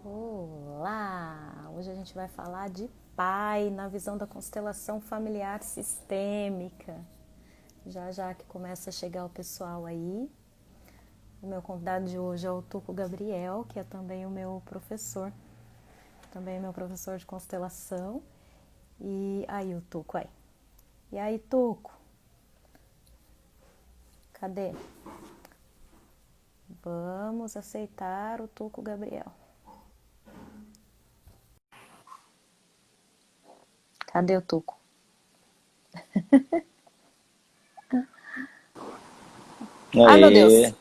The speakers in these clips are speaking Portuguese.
Olá! Hoje a gente vai falar de pai na visão da constelação familiar sistêmica. Já já que começa a chegar o pessoal aí. O meu convidado de hoje é o Tuco Gabriel, que é também o meu professor. Também é meu professor de constelação. E aí o Tuco aí. E aí, Tuco? Cadê? Vamos aceitar o Tuco Gabriel. Cadê o Tuco? Ai, meu Deus! Aê,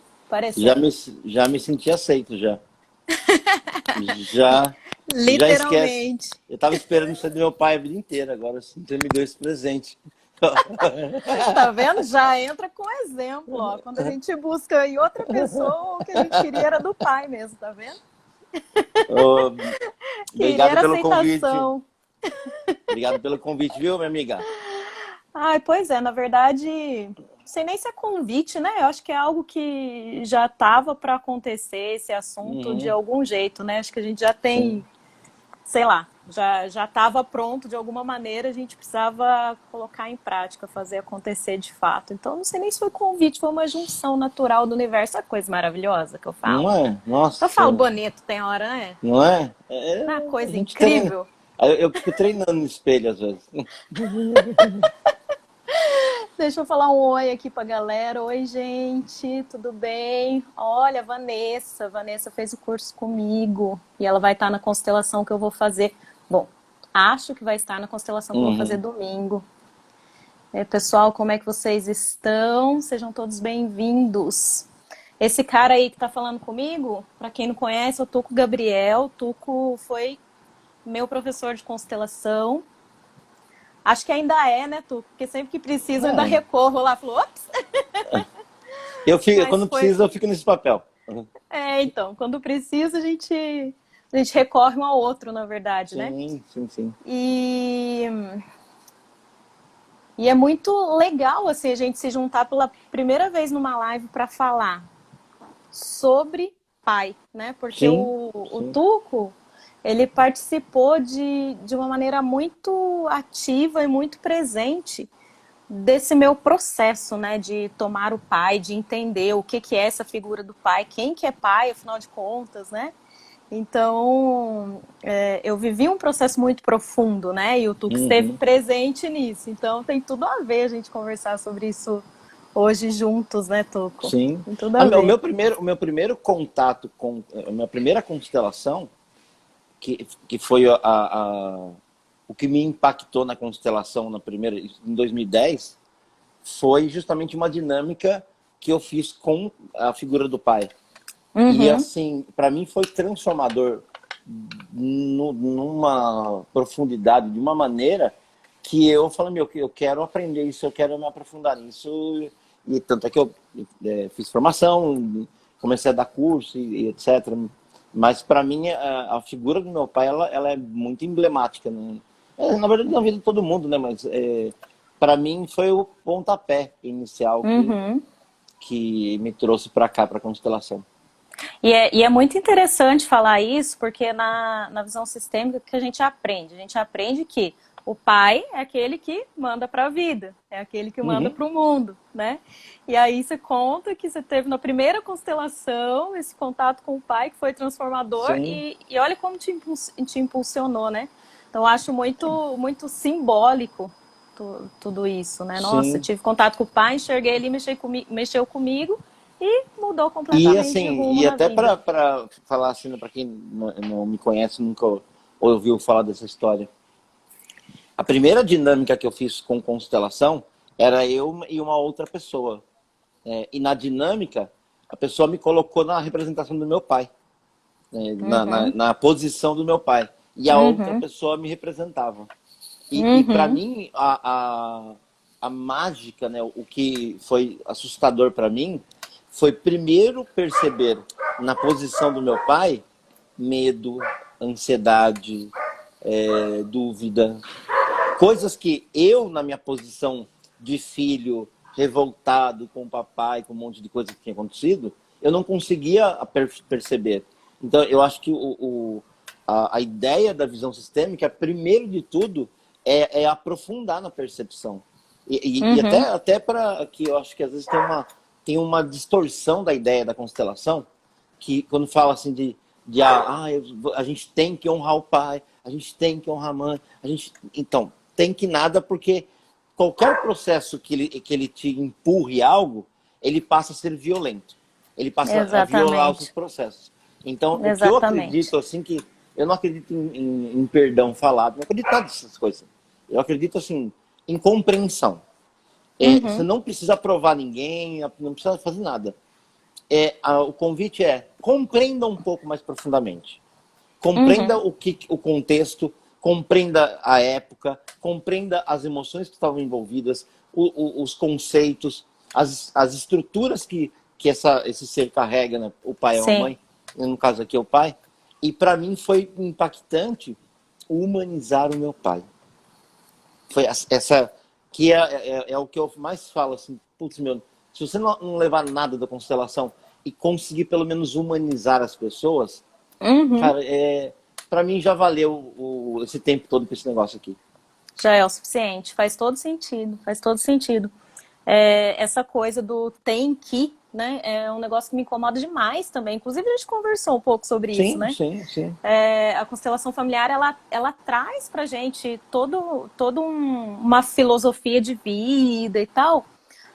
já Apareceu. me, já me senti aceito já. Já, já esquece. Literalmente. Eu tava esperando ser do meu pai a vida inteira, agora você me deu esse presente. Tá vendo? Já entra com exemplo, ó. Quando a gente busca em outra pessoa, o que a gente queria era do pai mesmo, tá vendo? Ô, Queria obrigado era pelo convite. aceitação. Obrigado pelo convite, viu, minha amiga? Ai, pois é, na verdade, não sei nem se é convite, né? Eu acho que é algo que já estava para acontecer, esse assunto, de Uhum, algum jeito, né? Acho que a gente já tem, sim. sei lá, já estava pronto de alguma maneira, a gente precisava colocar em prática, fazer acontecer de fato. Então, não sei nem se foi convite, foi uma junção natural do universo. A coisa maravilhosa que eu falo. Não é? Eu Nossa, falo bonito, tem hora, né? não é? Uma A coisa gente treina. incrível. Eu fico treinando no espelho às vezes. Deixa eu falar um oi aqui pra galera. Oi, gente, tudo bem? Olha, Vanessa. Vanessa fez o curso comigo e ela vai estar na constelação que eu vou fazer. Bom, acho que vai estar na constelação que eu vou fazer Uhum. domingo. Pessoal, como é que vocês estão? Sejam todos bem-vindos. Esse cara aí que tá falando comigo, para quem não conhece, é o Tuco Gabriel. O Tuco foi meu professor de constelação. Acho que ainda é, né, Tuco? Porque sempre que preciso, eu ainda É. recorro lá. Falo, ops! Quando Mas foi. precisa, eu fico nesse papel. Uhum. Então, quando precisa, a gente recorre um ao outro, na verdade, né? Sim, sim, sim. E, e é muito legal, assim, a gente se juntar pela primeira vez numa live para falar sobre pai, né? Porque Sim, o sim. Tuco, ele participou de uma maneira muito ativa e muito presente desse meu processo, né, de tomar o pai, de entender o que é essa figura do pai, quem que é pai, afinal de contas, né? Então, eu vivi um processo muito profundo, né? E o Tuco esteve Uhum. presente nisso. Então, tem tudo a ver a gente conversar sobre isso hoje juntos, né, Tuco? Sim. Tem tudo a O ver. o meu primeiro contato com a minha primeira constelação, que foi o que me impactou na constelação na primeira, em 2010, foi justamente uma dinâmica que eu fiz com a figura do pai. E Uhum. assim, para mim foi transformador numa profundidade, de uma maneira que eu falei, meu, eu quero aprender isso, eu quero me aprofundar nisso. E tanto é que eu fiz formação, comecei a dar curso e etc. Mas para mim a figura do meu pai ela é muito emblemática, né? Na verdade na vida de todo mundo, né? Mas para mim foi o pontapé inicial Uhum. que me trouxe para cá, para a constelação. E é muito interessante falar isso, porque na visão sistêmica que a gente aprende? A gente aprende que o pai é aquele que manda para a vida, é aquele que manda Uhum. para o mundo, né? E aí você conta que você teve na primeira constelação esse contato com o pai que foi transformador Sim. e olha como te impulsionou, né? Então eu acho muito, muito simbólico tudo isso, né? Nossa, eu Sim. tive contato com o pai, enxerguei ele, mexeu comigo e mudou E completamente de assim, rumo e na até vida. para falar assim, para quem não me conhece, nunca ouviu falar dessa história. A primeira dinâmica que eu fiz com constelação era eu e uma outra pessoa. E na dinâmica, a pessoa me colocou na representação do meu pai, né, Uhum, na posição do meu pai. E a outra uhum, pessoa me representava. E para uhum, mim, a mágica, né, o que foi assustador para mim, foi primeiro perceber na posição do meu pai medo, ansiedade, dúvida, coisas que eu, na minha posição de filho, revoltado com o papai, com um monte de coisa que tinha acontecido, eu não conseguia perceber. Então, eu acho que a ideia da visão sistêmica, primeiro de tudo, é aprofundar na percepção. E até para que eu acho que às vezes tem uma distorção da ideia da constelação, que quando fala assim a gente tem que honrar o pai, a gente tem que honrar a mãe, então, tem que nada, porque qualquer processo que ele te empurre algo, ele passa a ser violento. Ele passa a violar os seus processos. Então, o que eu acredito, assim, que eu não acredito em perdão falado, não acredito em nada dessas coisas. Eu acredito, assim, em compreensão. Você não precisa provar ninguém, não precisa fazer nada. O convite compreenda um pouco mais profundamente. Compreenda o contexto, compreenda a época, compreenda as emoções que estavam envolvidas, os conceitos, as estruturas que esse ser carrega, né? O pai ou a mãe, no caso aqui é o pai. E para mim foi impactante humanizar o meu pai. Foi essa que é o que eu mais falo, assim, putz, meu, se você não levar nada da constelação e conseguir pelo menos humanizar as pessoas, cara, para mim já valeu esse tempo todo com esse negócio aqui. Já é o suficiente, faz todo sentido, faz todo sentido. Essa coisa do tem que, né, é um negócio que me incomoda demais também. Inclusive a gente conversou um pouco sobre isso, né? Sim. A constelação familiar, ela traz pra gente uma filosofia de vida e tal,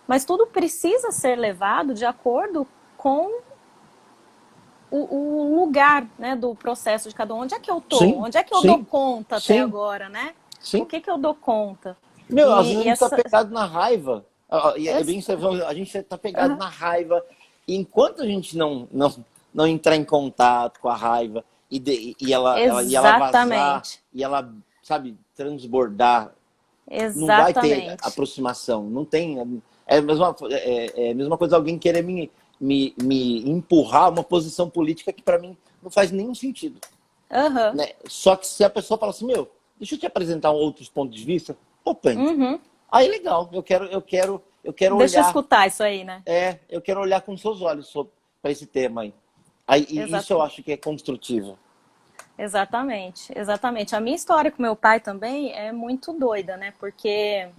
mas tudo precisa ser levado de acordo com o lugar, né, do processo de cada um. Onde é que eu tô? Onde é que eu dou conta até agora, né? O que eu dou conta? Meu, às vezes a gente tá pegado na raiva. A gente tá pegado na raiva. E enquanto a gente não entrar em contato com a raiva e ela vazar, e ela, sabe, transbordar, não vai ter aproximação. Não tem. É a mesma coisa alguém querer me empurrar uma posição política que para mim não faz nenhum sentido. Né? Só que se a pessoa fala assim, meu, deixa eu te apresentar outros pontos de vista, opa, aí legal, eu quero olhar. Deixa eu escutar isso aí, né? Eu quero olhar com seus olhos para esse tema aí. Isso eu acho que é construtivo. Exatamente. A minha história com meu pai também é muito doida, né? Porque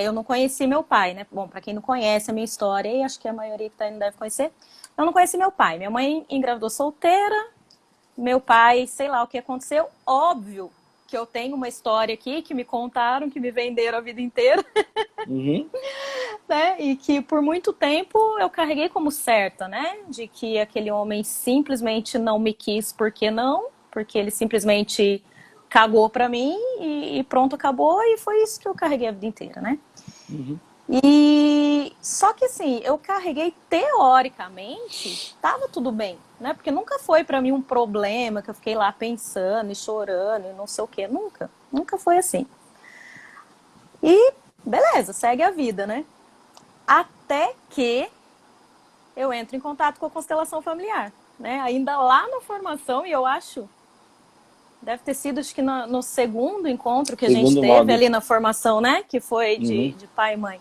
eu não conheci meu pai, né? Bom, para quem não conhece a minha história, e acho que a maioria que tá aí não deve conhecer, eu não conheci meu pai. Minha mãe engravidou solteira, meu pai, sei lá o que aconteceu. Óbvio que eu tenho uma história aqui que me contaram, que me venderam a vida inteira. Né? E que por muito tempo eu carreguei como certa, né? De que aquele homem simplesmente não me quis, porque ele simplesmente cagou pra mim e pronto, acabou, e foi isso que eu carreguei a vida inteira, né? E só que assim, eu carreguei teoricamente, tava tudo bem, né? Porque nunca foi pra mim um problema que eu fiquei lá pensando e chorando e não sei o que, nunca foi assim. E beleza, segue a vida, né? Até que eu entro em contato com a constelação familiar, né? Ainda lá na formação, e eu acho, deve ter sido, acho que no segundo encontro que a gente teve ali na formação, né? Que foi de pai e mãe.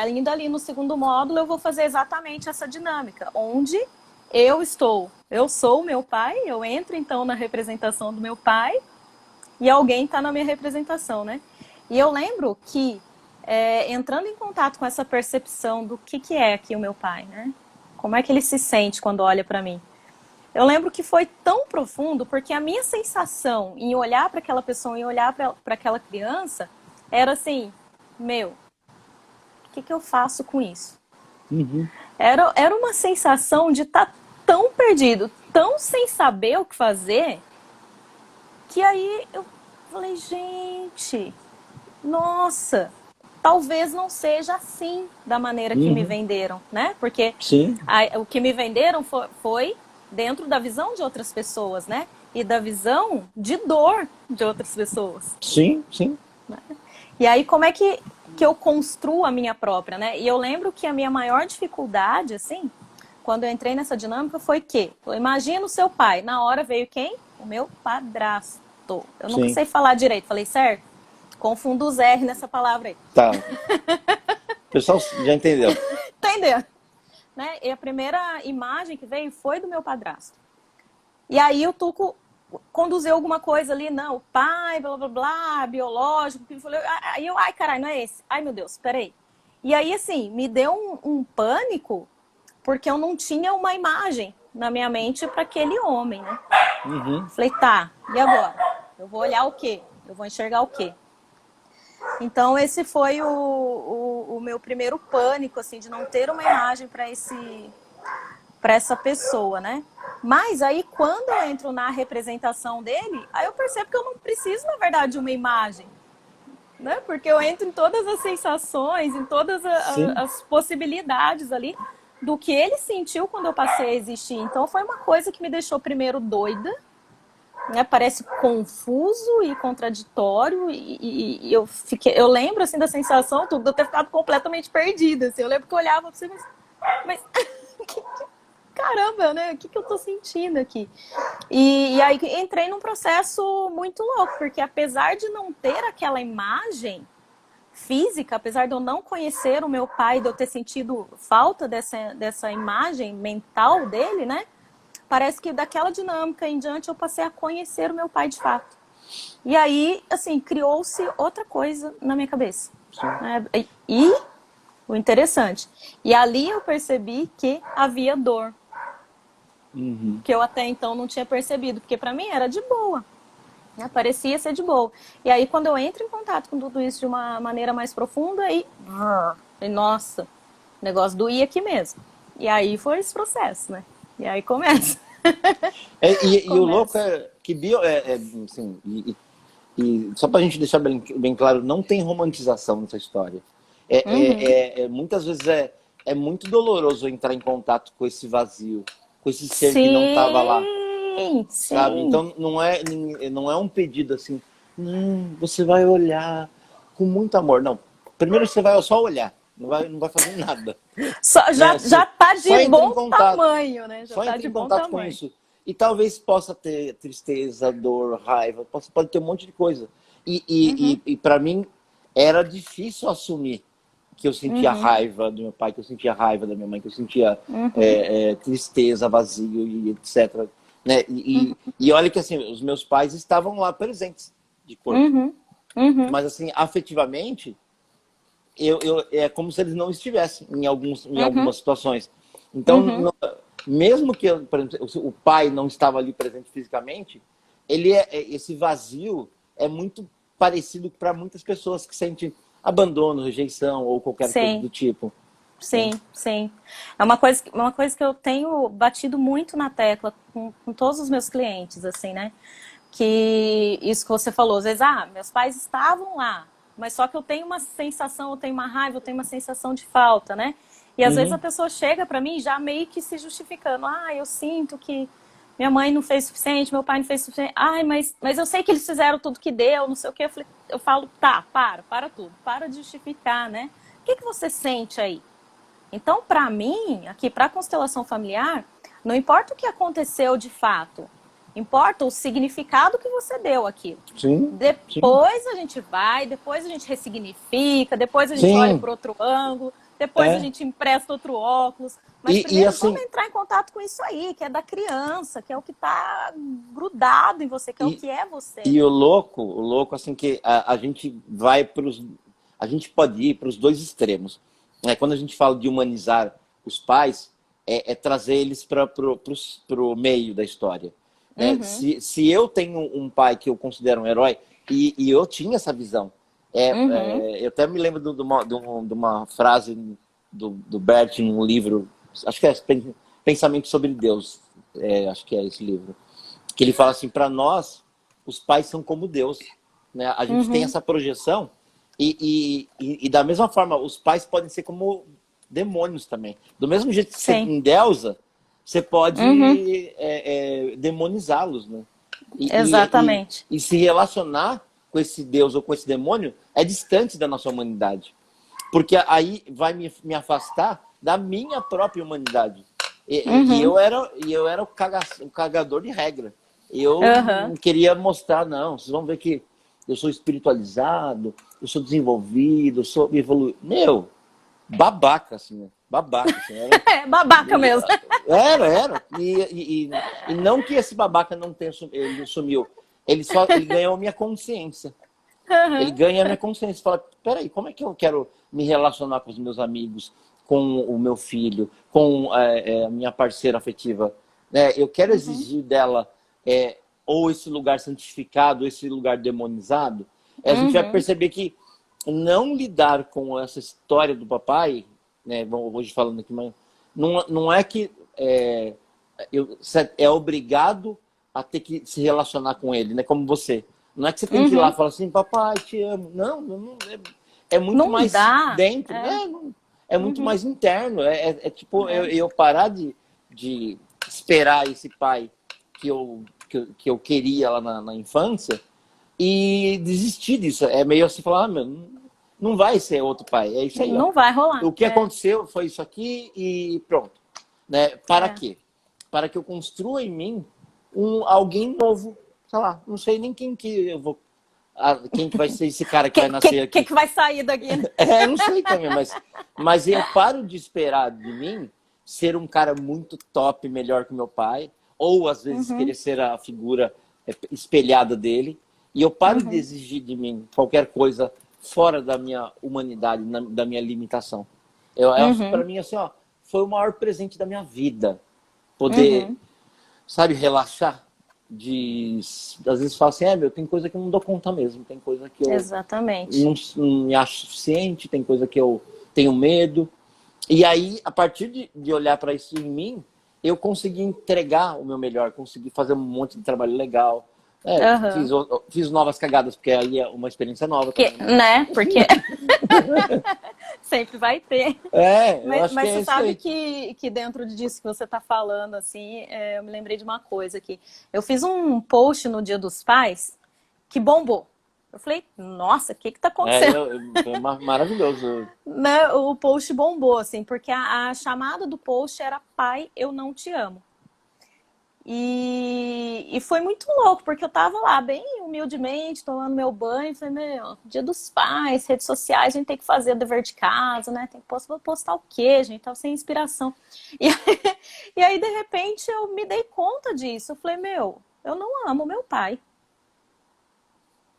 Ainda ali no segundo módulo, eu vou fazer exatamente essa dinâmica, onde eu sou o meu pai, eu entro então na representação do meu pai, e alguém está na minha representação, né? E eu lembro que, entrando em contato com essa percepção do que é aqui o meu pai, né? Como é que ele se sente quando olha para mim? Eu lembro que foi tão profundo, porque a minha sensação em olhar para aquela pessoa, em olhar para aquela criança, era assim, meu, o que eu faço com isso? Era uma sensação de estar tão perdido, tão sem saber o que fazer, que aí eu falei, gente, nossa, talvez não seja assim da maneira que me venderam, né? Porque o que me venderam foi dentro da visão de outras pessoas, né? E da visão de dor de outras pessoas. Sim. Né? E aí, como é que eu construo a minha própria, né? E eu lembro que a minha maior dificuldade, assim, quando eu entrei nessa dinâmica, foi que, imagina o seu pai. Na hora veio quem? O meu padrasto. Eu nunca sei falar direito. Falei certo? Confundo os R nessa palavra aí. Tá. O pessoal já entendeu. Entendeu? Né? E a primeira imagem que veio foi do meu padrasto. E aí o Tuco conduziu alguma coisa ali, não, o pai, blá, blá, blá, biológico. Aí eu, ai, caralho, não é esse. Ai, meu Deus, peraí. E aí, assim, me deu um pânico, porque eu não tinha uma imagem na minha mente para aquele homem, né? Uhum. Falei, tá, e agora? Eu vou olhar o quê? Eu vou enxergar o quê? Então, esse foi o meu primeiro pânico, assim, de não ter uma imagem para essa pessoa, né? Mas aí, quando eu entro na representação dele, aí eu percebo que eu não preciso, na verdade, de uma imagem, né? Porque eu entro em todas as sensações, em todas Sim. as possibilidades ali do que ele sentiu quando eu passei a existir. Então, foi uma coisa que me deixou primeiro doida, né? Parece confuso e contraditório, e eu lembro, assim, da sensação de eu ter ficado completamente perdida, assim. Eu lembro que eu olhava pra você, mas caramba, né? O que eu tô sentindo aqui? E aí entrei num processo muito louco, porque apesar de não ter aquela imagem física, apesar de eu não conhecer o meu pai, de eu ter sentido falta dessa imagem mental dele, né? Parece que daquela dinâmica em diante eu passei a conhecer o meu pai de fato. E aí, assim, criou-se outra coisa na minha cabeça. Né? E o interessante. E ali eu percebi que havia dor. Uhum. Que eu até então não tinha percebido, porque para mim era de boa. Né? Parecia ser de boa. E aí, quando eu entro em contato com tudo isso de uma maneira mais profunda, aí, nossa, o negócio doía aqui mesmo. E aí foi esse processo, né? E aí começa. E o louco Começa. é que assim, e só pra gente deixar bem claro, não tem romantização nessa história. Uhum. Muitas vezes é muito doloroso entrar em contato com esse vazio, com esse ser que não estava lá, Sim, sabe? sim. Então não é um pedido assim, não, você vai olhar com muito amor. Não, primeiro você vai só olhar, não vai fazer nada, Só, né? já tá de Só entra em bom contato, tamanho, né? Já só tá entra de em bom contato com tamanho. isso. E talvez possa ter tristeza, dor, raiva, pode ter um monte de coisa. Uhum, E para mim era difícil assumir que eu sentia uhum, raiva do meu pai, que eu sentia raiva da minha mãe, que eu sentia uhum, tristeza, vazio e etc. Né? E olha que assim, os meus pais estavam lá presentes de corpo. uhum, uhum, Mas assim, afetivamente, é como se eles não estivessem em uhum, algumas situações. Então, uhum. mesmo que, por exemplo, o pai não estava ali presente fisicamente, esse vazio é muito parecido para muitas pessoas que sentem abandono, rejeição ou qualquer coisa Sim, do tipo. Né? sim, sim. É uma coisa que eu tenho batido muito na tecla com todos os meus clientes, assim, né? Que isso que você falou, às vezes, meus pais estavam lá, mas só que eu tenho uma sensação, eu tenho uma raiva, eu tenho uma sensação de falta, né? E às vezes a Uhum. pessoa chega para mim já meio que se justificando, eu sinto que minha mãe não fez o suficiente, meu pai não fez o suficiente, mas eu sei que eles fizeram tudo que deu, não sei o que, eu falo, tá, para tudo, para de justificar, né? O que você sente aí? Então, para mim, aqui para a constelação familiar, não importa o que aconteceu de fato, importa o significado que você deu aquilo. Sim, sim, Depois a gente vai, depois a gente ressignifica, depois a gente olha sim. por outro ângulo, depois a É. gente empresta outro óculos. Mas E primeiro vamos assim, entrar em contato com isso aí, que é da criança, que é o que está grudado em você, que é o e, que é você, e né? o louco, assim, que a gente vai a gente pode ir para os dois extremos. Quando a gente fala de humanizar os pais, é trazer eles para o meio da história. Né? Uhum, Se eu tenho um pai que eu considero um herói, e eu tinha essa visão, uhum, eu até me lembro de uma frase do Bert em um livro, acho que é Pensamento sobre Deus, acho que é esse livro, que ele fala assim, para nós, os pais são como Deus. Né? A gente tem uhum. essa projeção e da mesma forma, os pais podem ser como demônios também. Do mesmo jeito que você Sim. endeusa, você Uhum. pode demonizá-los. Né? Exatamente. E se relacionar com esse Deus ou com esse demônio é distante da nossa humanidade. Porque aí vai me afastar da minha própria humanidade. Uhum. Eu era o cagador de regra. Eu Uhum. não queria mostrar, não. Vocês vão ver que eu sou espiritualizado, eu sou desenvolvido, eu sou evoluído. Meu, babaca, assim, né? Babaca, assim, era. É, babaca mesmo. Era. E não que esse babaca não tenha ele sumiu. Ele ganhou a minha consciência. Ele Uhum, ganha a minha consciência. Fala, peraí, como é que eu quero me relacionar com os meus amigos, com o meu filho, com a minha parceira afetiva? Né? Eu quero uhum, exigir dela ou esse lugar santificado, ou esse lugar demonizado. A gente vai uhum, perceber que não lidar com essa história do papai, né, hoje falando aqui, mas não é que você é obrigado a ter que se relacionar com ele, né? Como você. Não é que você tem que ir lá e uhum. falar assim, papai, te amo. Não é muito Não mais dá. dentro, É. né? É muito Uhum, mais interno. É tipo é. eu parar de esperar esse pai que eu queria lá na infância e desistir disso. É meio assim, falar, meu, não vai ser outro pai. É isso aí, ó. Não vai rolar. O que aconteceu foi isso aqui e pronto. Né? Para É. quê? Para que eu construa em mim alguém novo. Sei lá, não sei nem quem que eu vou. Quem que vai ser esse cara que vai nascer aqui. Que vai sair daqui, né? Não sei também, mas eu paro de esperar de mim ser um cara muito top, melhor que meu pai, ou às vezes Uhum, querer ser a figura espelhada dele, e eu paro de uhum, exigir de mim qualquer coisa fora da minha humanidade, da minha limitação. Eu acho que para uhum, mim assim, ó, foi o maior presente da minha vida, poder, uhum. sabe, relaxar. Às vezes falo assim, meu, tem coisa que eu não dou conta mesmo, tem coisa que eu Exatamente. não me acho suficiente, tem coisa que eu tenho medo. E aí, a partir de olhar para isso em mim, eu consegui entregar o meu melhor, consegui fazer um monte de trabalho legal. Aham. Fiz novas cagadas, porque aí é uma experiência nova Que, também, né? né? Porque sempre vai ter. Eu acho que Mas é você isso sabe aí. que dentro disso que você está falando, assim, eu me lembrei de uma coisa aqui. Eu fiz um post no Dia dos Pais que bombou. Eu falei, nossa, o que está acontecendo? Foi maravilhoso. Né? O post bombou, assim, porque a chamada do post era Pai, eu não te amo. E foi muito louco, porque eu tava lá bem humildemente, tomando meu banho, falei, meu, Dia dos Pais, redes sociais, a gente tem que fazer o dever de casa, né? Tem que postar o quê, gente? Tava sem inspiração. E aí, e aí, de repente, eu me dei conta disso. Eu falei, meu, eu não amo meu pai.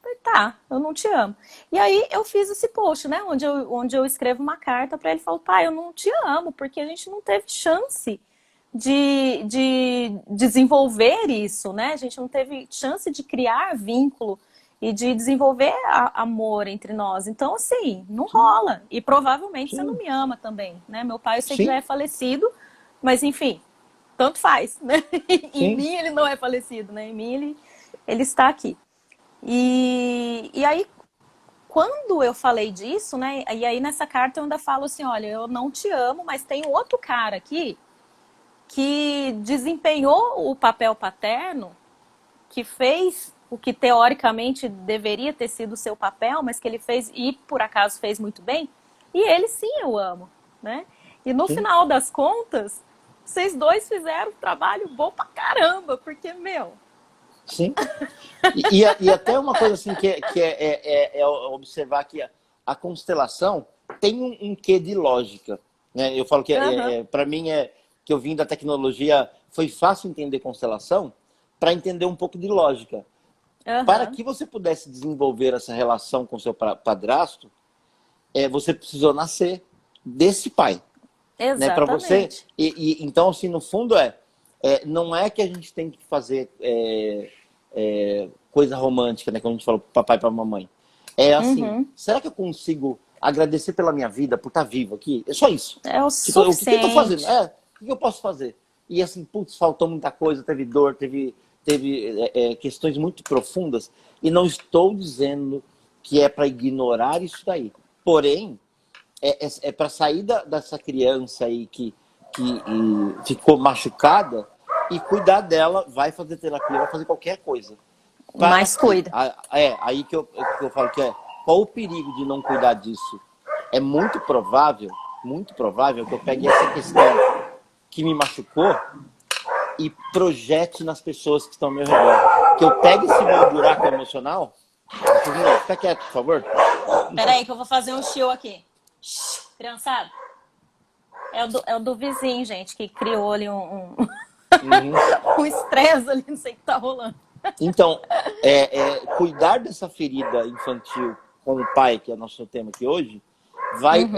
Eu falei, tá, eu não te amo. E aí eu fiz esse post, né? Onde eu escrevo uma carta para ele e falo, pai, eu não te amo, porque a gente não teve chance de desenvolver isso, né? A gente não teve chance de criar vínculo e de desenvolver amor entre nós. Então, assim, não Sim, rola. E provavelmente você não sim, me ama também, né? Meu pai eu sei que já sim, é falecido, mas enfim, tanto faz, né? Em sim, mim ele não é falecido, né? Em mim ele está aqui. E aí, quando eu falei disso, né? E aí nessa carta eu ainda falo assim, olha, eu não te amo, mas tem um outro cara aqui que desempenhou o papel paterno, que fez o que teoricamente deveria ter sido o seu papel, mas que ele fez e por acaso fez muito bem, e ele sim eu amo, né? E no sim, final das contas, vocês dois fizeram um trabalho bom pra caramba, porque, meu. sim. E até uma coisa assim que é observar que a constelação tem um quê de lógica. Né? Eu falo que Aham, para mim que eu vim da tecnologia, foi fácil entender constelação para entender um pouco de lógica. Para aham, que você pudesse desenvolver essa relação com seu padrasto, você precisou nascer desse pai. Né? Para você. exatamente. Então, assim, no fundo não é que a gente tem que fazer coisa romântica, né? Como a gente falou, pro papai e pra mamãe. É assim, Uhum. será que eu consigo agradecer pela minha vida, por estar vivo aqui? É só isso. É o Tipo, o que eu tô fazendo? suficiente. O que eu posso fazer? E assim, putz, faltou muita coisa, teve dor, teve questões muito profundas. E não estou dizendo que é para ignorar isso daí. Porém, para sair dessa criança aí que ficou machucada e cuidar dela, vai fazer terapia, vai fazer qualquer coisa. Para Mas quê? cuida. Aí que eu falo que qual o perigo de não cuidar disso? É muito provável que eu pegue essa questão que me machucou e projete nas pessoas que estão ao meu redor. Que eu pegue esse meu buraco emocional. Fica quieto, por favor. Peraí que eu vou fazer um show aqui. Criançada. É o do vizinho, gente, que criou ali Uhum. um estresse ali, não sei o que tá rolando. Então, cuidar dessa ferida infantil com o pai, que é o nosso tema aqui hoje, vai Uhum.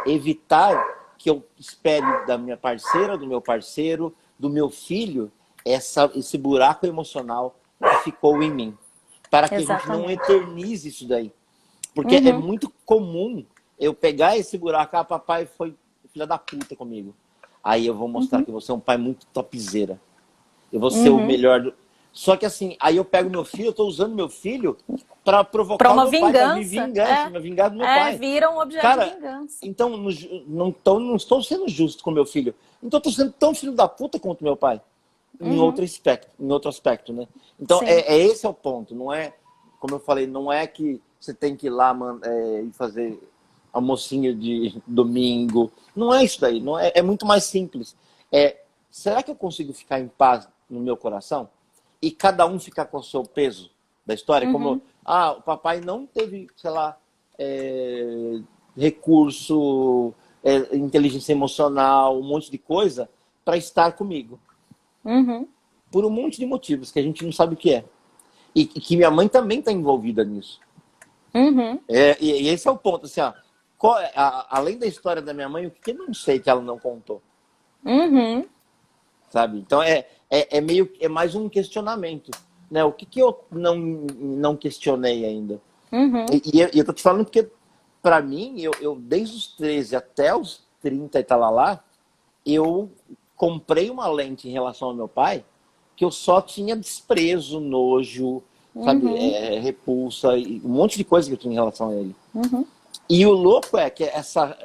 evitar que eu espere da minha parceira, do meu parceiro, do meu filho, esse buraco emocional que ficou em mim. Para que a gente não Exatamente. eternize isso daí. Porque é Uhum. muito comum eu pegar esse buraco, papai foi filha da puta comigo. Aí eu vou mostrar Uhum. que você é um pai muito topzera. Eu vou ser o Uhum. melhor. Só que assim, aí eu pego meu filho, eu tô usando meu filho para Para provocar o uma meu pai, para me vingança, vingança, me vingar do meu pai. vira um objeto de Cara, vingança. então não estou sendo justo com meu filho. Então eu tô sendo tão filho da puta quanto meu pai. Uhum. Em outro aspecto, né? Então Sim. esse é o ponto. Não é, como eu falei, não é que você tem que ir lá e fazer almocinho de domingo. Não é isso daí. Não é muito mais simples. Será que eu consigo ficar em paz no meu coração? E cada um ficar com o seu peso da história? Como, Uhum. o papai não teve, sei lá, é, recurso, inteligência emocional, um monte de coisa para estar comigo. Uhum. Por um monte de motivos que a gente não sabe o que é. E que minha mãe também está envolvida nisso. Uhum. E esse é o ponto. Assim, além da história da minha mãe, o que eu não sei que ela não contou? Uhum. Sabe? Então é mais um questionamento, né? O que eu não questionei ainda? Uhum. E eu tô te falando porque, para mim, eu desde os 13 até os 30 e tal lá, eu comprei uma lente em relação ao meu pai que eu só tinha desprezo, nojo, sabe, Uhum. repulsa, e um monte de coisa que eu tinha em relação a ele. Uhum. E o louco é que essa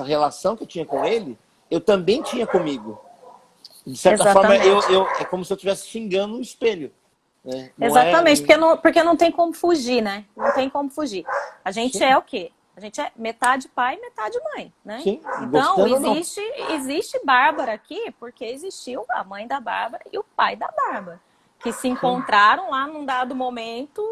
relação que eu tinha com ele, eu também tinha comigo. De certa forma, Exatamente. é como se eu estivesse xingando um espelho. Né? Não é. Exatamente, porque não tem como fugir, né? Não tem como fugir. A gente é Sim, o quê? A gente é metade pai, metade mãe, né? sim, Então, gostando ou não. existe Bárbara aqui porque existiu a mãe da Bárbara e o pai da Bárbara, que se Sim, encontraram lá num dado momento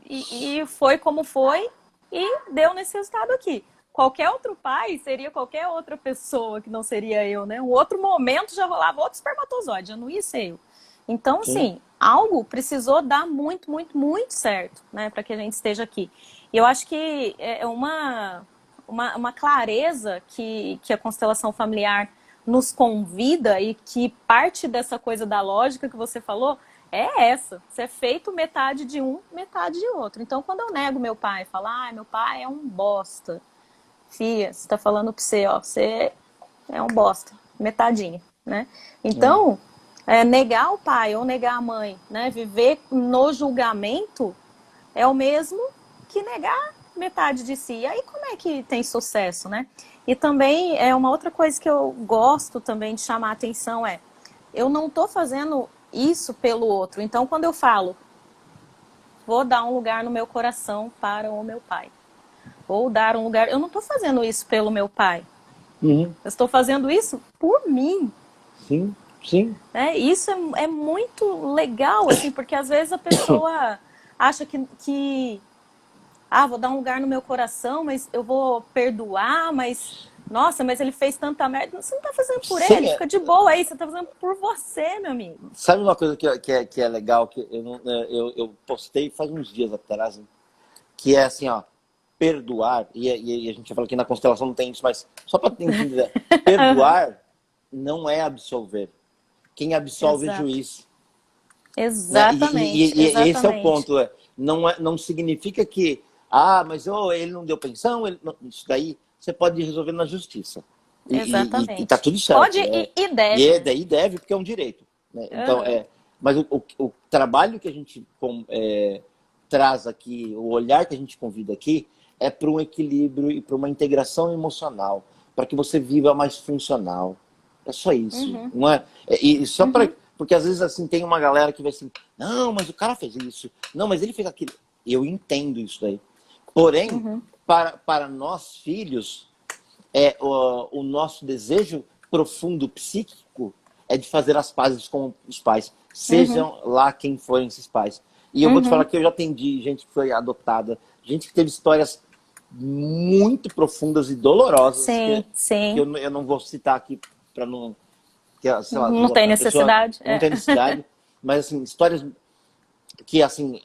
e foi como foi e deu nesse resultado aqui. Qualquer outro pai seria qualquer outra pessoa que não seria eu, né? Um outro momento já rolava outro espermatozoide, já não ia ser eu. Então, sim. assim, algo precisou dar muito, muito, muito certo, né, para que a gente esteja aqui. E eu acho que é uma clareza que a constelação familiar nos convida e que parte dessa coisa da lógica que você falou é essa. Você é feito metade de um, metade de outro. Então, quando eu nego meu pai, falo, meu pai é um bosta. Fia, você tá falando pra você, ó, você é um bosta, metadinha, né? É. Então, negar o pai ou negar a mãe, né? Viver no julgamento é o mesmo que negar metade de si. E aí como é que tem sucesso, né? E também é uma outra coisa que eu gosto também de chamar a atenção eu não tô fazendo isso pelo outro. Então quando eu falo, vou dar um lugar no meu coração para o meu pai, ou dar um lugar, eu não tô fazendo isso pelo meu pai. Uhum. Eu estou fazendo isso por mim. Sim, sim. Isso é muito legal, assim, porque às vezes a pessoa acha que vou dar um lugar no meu coração, mas eu vou perdoar, mas nossa, mas ele fez tanta merda. Você não tá fazendo por Sim, ele, fica de boa aí, você tá fazendo por você, meu amigo. sabe uma coisa que é legal, que eu postei faz uns dias atrás, né? Que é assim, ó, perdoar, e a gente já falou que na constelação não tem isso, mas só para entender, perdoar não é absolver. Quem absolve é Exato. juiz. Né? Exatamente, E esse é o exatamente. ponto. Não significa que, mas ele não deu pensão, isso daí você pode resolver na justiça. E tá Exatamente. tudo certo. Pode Né? e E deve, né? daí deve, porque é um direito. Né? Então, Uhum. mas o trabalho que a gente traz aqui, o olhar que a gente convida aqui, é para um equilíbrio e para uma integração emocional, para que você viva mais funcional. É só isso. Uhum. Não é? E só para. Uhum. Porque às vezes assim tem uma galera que vai assim, não, mas o cara fez isso, não, mas ele fez aquilo. Eu entendo isso daí. Porém, Uhum. para nós filhos, o nosso desejo profundo psíquico é de fazer as pazes com os pais, Uhum. sejam lá quem forem esses pais. E eu vou te falar Uhum. que eu já atendi gente que foi adotada, gente que teve histórias muito profundas e dolorosas Sim, que sim. eu não vou citar aqui para não, que, sei lá, Não tem a pessoa necessidade. não tem necessidade, mas assim, histórias que assim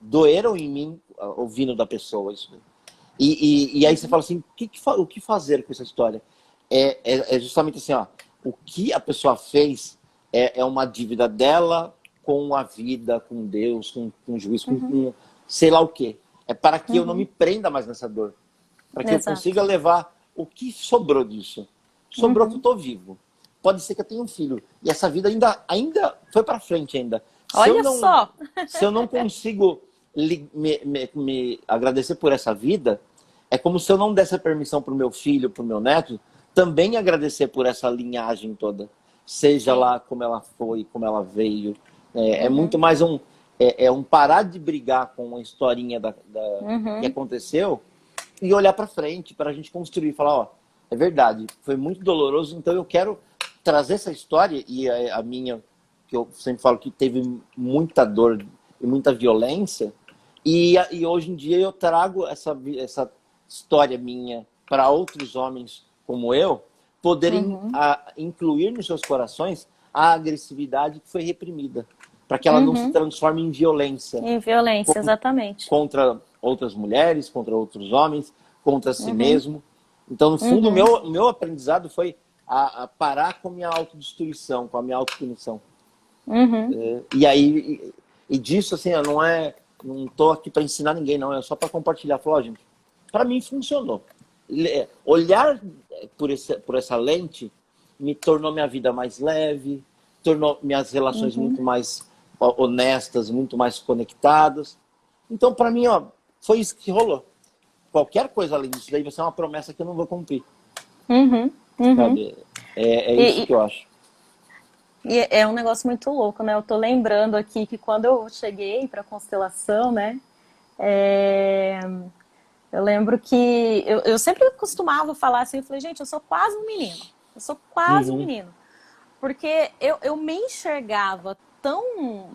doeram em mim ouvindo da pessoa isso. E aí você fala assim, o que fazer com essa história? É justamente assim, ó, o que a pessoa fez é uma dívida dela com a vida, com Deus, com o juiz, com sei lá o quê. É para que eu não me prenda mais nessa dor. Para que eu Exato. consiga levar o que sobrou disso. Sobrou que eu estou vivo. Pode ser que eu tenha um filho. E essa vida ainda foi para frente ainda. Olha só. Se eu não consigo me agradecer por essa vida, é como se eu não desse a permissão para o meu filho, para o meu neto, também agradecer por essa linhagem toda. Seja Sim. lá como ela foi, como ela veio. É muito mais um parar de brigar com a historinha que aconteceu e olhar para frente, para a gente construir. Falar, ó, é verdade, foi muito doloroso, então eu quero trazer essa história, e a minha, que eu sempre falo que teve muita dor e muita violência, e hoje em dia eu trago essa história minha para outros homens como eu, poderem incluir nos seus corações a agressividade que foi reprimida, para que ela não se transforme em violência Em violência, exatamente. contra outras mulheres, contra outros homens, contra si mesmo. Então, no fundo, o meu aprendizado foi a parar com a minha autodestruição, com a minha autopunição. E aí, e disso, assim, eu não tô aqui para ensinar ninguém, não, é só para compartilhar. Falar, ó, gente, para mim funcionou. Olhar por essa lente me tornou minha vida mais leve, tornou minhas relações muito mais honestas, muito mais conectadas. Então, para mim, ó, foi isso que rolou. Qualquer coisa além disso daí vai ser uma promessa que eu não vou cumprir. Sabe? É isso que eu acho. E é um negócio muito louco, né? Eu tô lembrando aqui que quando eu cheguei para constelação, né? Eu lembro que eu sempre costumava falar assim, eu falei, gente, eu sou quase um menino. Eu sou quase um menino. Porque eu me enxergava tão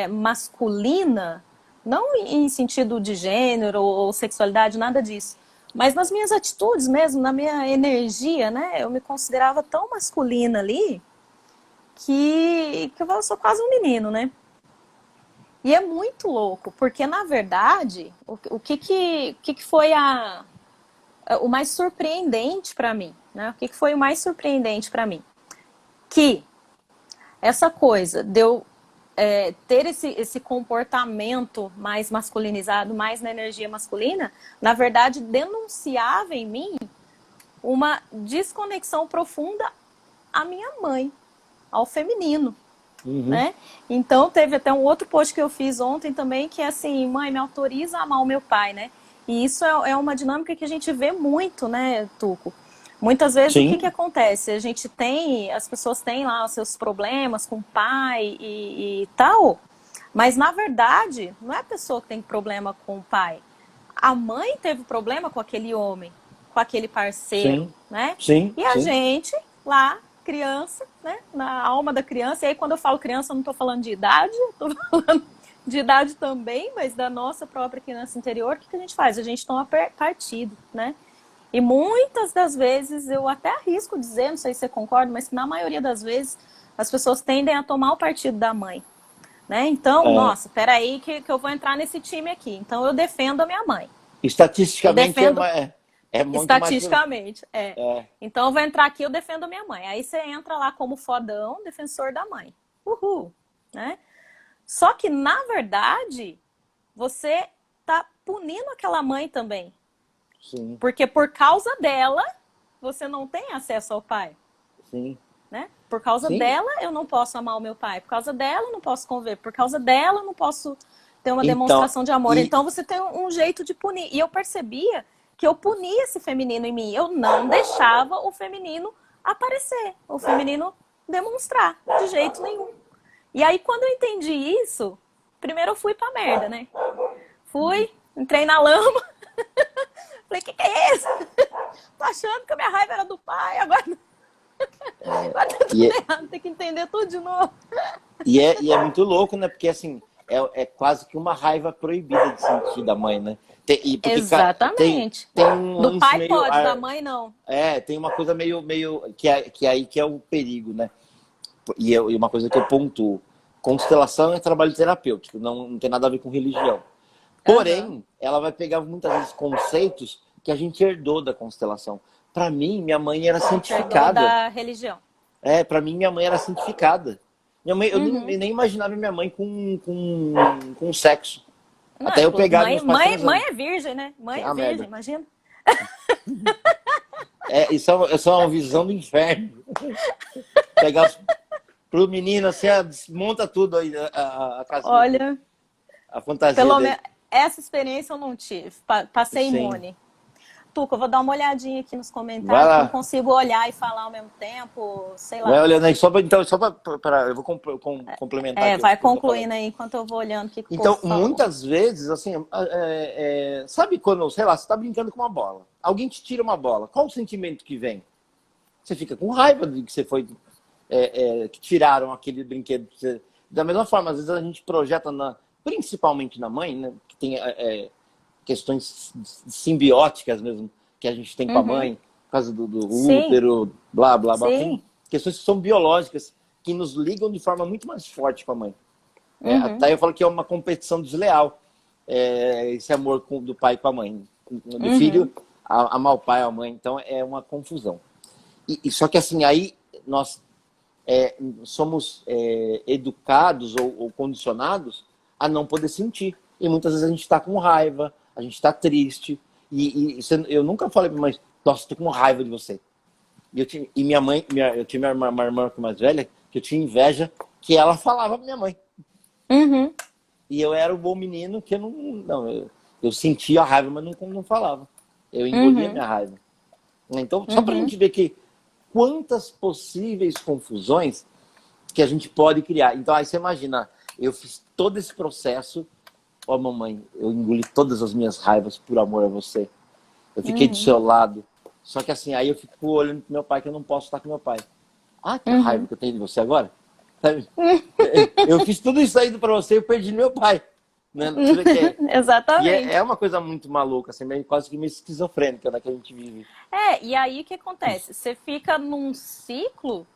masculina, não em sentido de gênero ou sexualidade, nada disso. Mas nas minhas atitudes mesmo, na minha energia, né? Eu me considerava tão masculina ali que eu sou quase um menino, né? E é muito louco, porque na verdade, o que foi o mais surpreendente para mim, né? O que foi o mais surpreendente para mim? Que essa coisa de eu ter esse comportamento mais masculinizado, mais na energia masculina, na verdade denunciava em mim uma desconexão profunda à minha mãe, ao feminino. Né? Então teve até um outro post que eu fiz ontem também, que é assim, mãe, me autoriza a amar o meu pai, né? E isso é uma dinâmica que a gente vê muito, né, Tuco? Muitas vezes o que acontece? As pessoas têm lá os seus problemas com o pai e tal, mas na verdade não é a pessoa que tem problema com o pai. A mãe teve problema com aquele homem, com aquele parceiro, né? E a gente lá, criança, né? Na alma da criança, e aí quando eu falo criança eu não estou falando de idade, estou falando de idade também, mas da nossa própria criança interior, o que a gente faz? A gente toma partido, né? E muitas das vezes, eu até arrisco dizer, não sei se você concorda, mas na maioria das vezes as pessoas tendem a tomar o partido da mãe, né? Então, nossa, peraí que eu vou entrar nesse time aqui. Então eu defendo a minha mãe. Estatisticamente é muito estatisticamente, Então eu vou entrar aqui, eu defendo a minha mãe. Aí você entra lá como fodão, defensor da mãe. Uhul, né? Só que, na verdade, você tá punindo aquela mãe também. Sim. Porque por causa dela, você não tem acesso ao pai. Sim. Né? Por causa dela, eu não posso amar o meu pai. Por causa dela, eu não posso conviver. Por causa dela, eu não posso ter uma demonstração de amor. Então você tem um jeito de punir. E eu percebia que eu punia esse feminino em mim. Eu não deixava o feminino aparecer. O feminino demonstrar de jeito nenhum. E aí, quando eu entendi isso, primeiro eu fui pra merda, né? Fui, entrei na lama. Falei, que é isso? Tô achando que a minha raiva era do pai, agora tá tudo errado, tem que entender tudo de novo. E é muito louco, né? Porque assim, é quase que uma raiva proibida de sentir da mãe, né? E porque Exatamente. tem um Do lance pai meio. pode, da mãe não. Tem uma coisa meio que aí que é o perigo, né? E uma coisa que eu pontuo. Constelação é trabalho terapêutico, não tem nada a ver com religião. Aham. Porém, ela vai pegar muitas vezes conceitos que a gente herdou da constelação. Para mim, minha mãe era A gente herdou santificada. da religião. Para mim, minha mãe era santificada. Minha mãe, eu Uhum. nem imaginava minha mãe com sexo. Não, Até eu tipo, pegar mãe, meus pais mãe transando. é virgem, né? Mãe é Ah, virgem, merda. imagina. Isso é uma visão do inferno. Pegar pro menino assim, desmonta tudo aí, a casinha dele, Olha, a fantasia pelo dele. menos essa experiência eu não tive. Passei Sim. imune. Tuca, eu vou dar uma olhadinha aqui nos Vai comentários, porque eu não lá. consigo olhar e falar ao mesmo tempo, sei Vai lá. olhando aí, só para eu vou complementar aqui o Vai que eu tô falando. concluindo aí enquanto eu vou olhando o que o povo Então, falou. muitas vezes, assim, sabe quando, sei lá, você está brincando com uma bola, alguém te tira uma bola, qual o sentimento que vem? Você fica com raiva de que você foi, que tiraram aquele brinquedo. Da mesma forma, às vezes a gente projeta, principalmente na mãe, né, que tem questões simbióticas mesmo, que a gente tem com a Uhum. mãe, por causa do Sim, útero, blá, blá, blá. sim. Tem questões que são biológicas, que nos ligam de forma muito mais forte com a mãe. Uhum. Até eu falo que é uma competição desleal, esse amor do pai com a mãe. Do Uhum. filho, amar o pai, a mãe. Então, é uma confusão. Só que assim, aí nós somos educados ou condicionados a não poder sentir. E muitas vezes a gente está com raiva, a gente está triste. Eu nunca falei para mãe, nossa, estou com raiva de você. E minha mãe, eu tinha uma irmã mais velha, que eu tinha inveja, que ela falava para minha mãe. Uhum. E eu era o bom menino que eu sentia a raiva, mas não falava. Eu engolia Uhum. minha raiva. Então, só para a Uhum. gente ver que quantas possíveis confusões que a gente pode criar. Então, aí você imagina, eu fiz todo esse processo, mamãe, eu engoli todas as minhas raivas por amor a você. Eu fiquei do Uhum. seu lado. Só que assim, aí eu fico olhando pro meu pai, que eu não posso estar com meu pai. Ah, que raiva Uhum. que eu tenho de você agora. Sabe? Eu fiz tudo isso aí pra você e eu perdi meu pai. Né? Você vê que e Exatamente. é uma coisa muito maluca, assim, quase que meio esquizofrênica, né, que a gente vive. E aí o que acontece? Você fica num ciclo